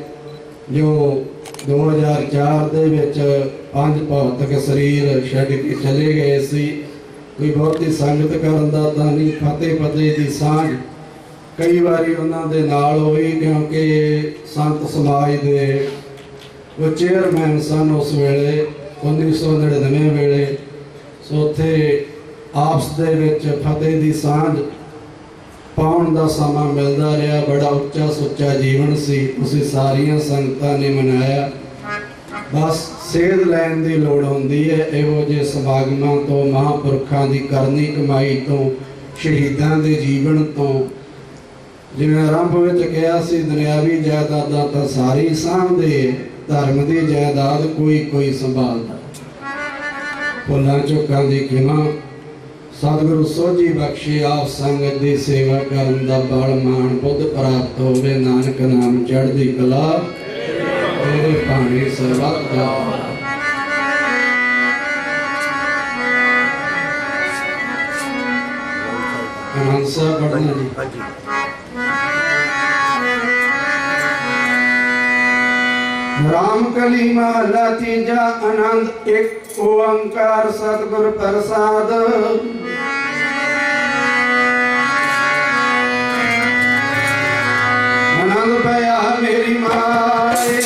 ਜੋ 2004 ਦੇ ਵਿੱਚ 5 ਭੌਤਿਕ ਸਰੀਰ ਛੱਡ ਕੇ ਚਲੇ ਗਏ ਸੀ। ਕੋਈ ਬਹੁਤੀ ਸੰਗਤ ਕਰਨ ਦਾ ਤਾਂ ਨਹੀਂ, ਫਤਿਹ ਦੀ ਸਾਂਝ ਕਈ ਵਾਰੀ ਉਹਨਾਂ ਦੇ ਨਾਲ ਹੋਈ ਕਿਉਂਕਿ ਸੰਤ ਸਮਾਜ ਦੇ ਉਹ ਚੇਅਰਮੈਨ ਸਨ ਉਸ ਵੇਲੇ 1999 ਵੇਲੇ। ਸੋ ਉੱਥੇ ਆਪਸ ਦੇ ਵਿੱਚ ਫਤਿਹ ਦੀ ਸਾਂਝ ਪਾਉਣ ਦਾ ਸਮਾਂ ਮਿਲਦਾ ਰਿਹਾ। ਬੜਾ ਉੱਚਾ ਸੁੱਚਾ ਜੀਵਨ ਸੀ, ਤੁਸੀਂ ਸਾਰੀਆਂ ਸੰਗਤਾਂ ਨੇ ਮਨਾਇਆ। ਬਸ ਸੇਧ ਲੈਣ ਦੀ ਲੋੜ ਹੁੰਦੀ ਹੈ ਇਹੋ ਜਿਹੇ ਸਮਾਗਮਾਂ ਤੋਂ, ਮਹਾਂਪੁਰਖਾਂ ਦੀ ਕਰਨੀ ਕਮਾਈ ਤੋਂ, ਸ਼ਹੀਦਾਂ ਦੇ ਜੀਵਨ ਤੋਂ। ਜਿਵੇਂ ਆਰੰਭ ਵਿੱਚ ਕਿਹਾ ਸੀ, ਦੁਨਿਆਵੀ ਜਾਇਦਾਦਾਂ ਤਾਂ ਸਾਰੀ ਸਾਂਭਦੇ, ਧਰਮ ਦੀ ਜਾਇਦਾਦ ਕੋਈ ਸੰਭਾਲਦਾ। ਭੁੱਲਾਂ ਚੁੱਕਾਂ ਦੀ ਖਿਮਾ ਸਤਿਗੁਰੂ ਸੋਝੀ ਬਖਸ਼ੇ, ਆਪ ਸੰਗਤ ਦੀ ਸੇਵਾ ਕਰਨ ਦਾ ਬਲ ਮਾਣ ਬੁੱਧ ਪ੍ਰਾਪਤ ਹੋਵੇ। ਨਾਨਕ ਨਾਮ ਚੜ੍ਹਦੀ ਕਲਾ ਤੇਰੇ ਭਾਣੇ ਸਰਬੱਤ ਦਾ। ਆਨੰਦ ਪੜ੍ਹਨਾ ਜੀ। राम कली महला तीजा आनंद एक ओंकार सतगुर प्रसाद। आनंद भया मेरी माए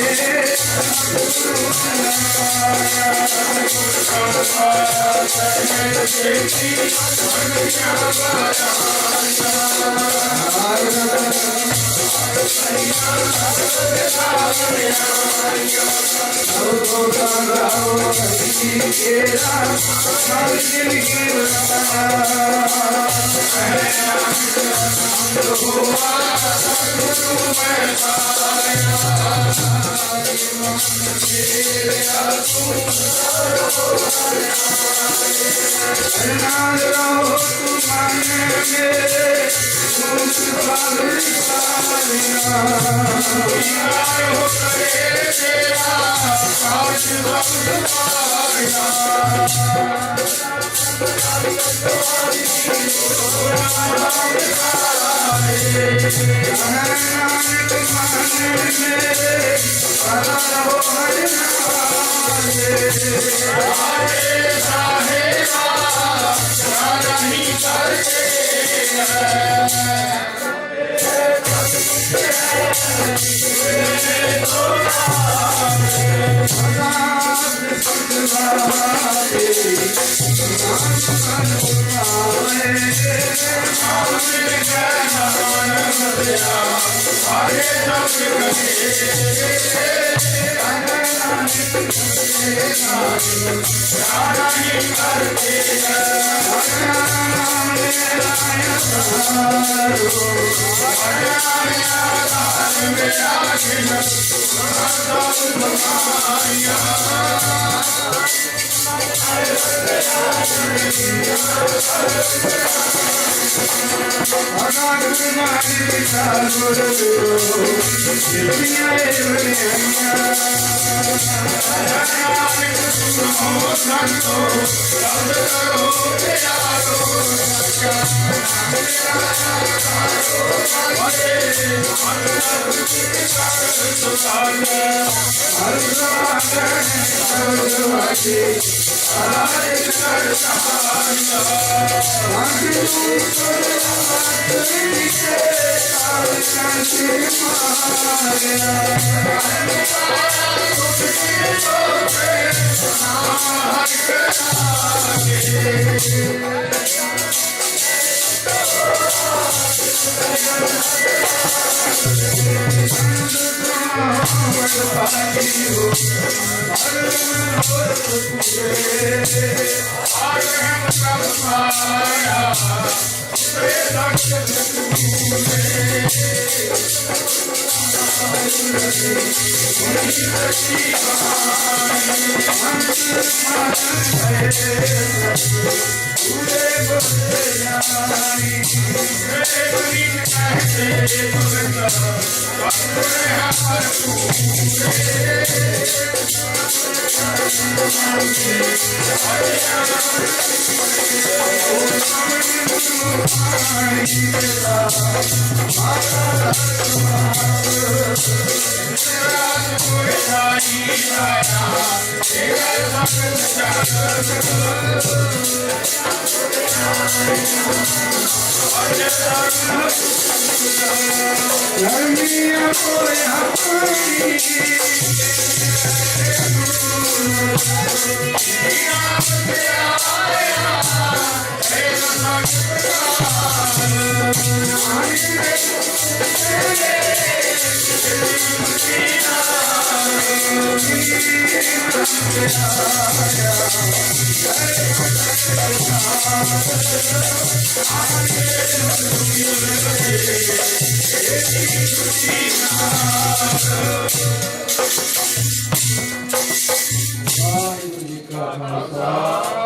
वाहिगुरू जी का खालसा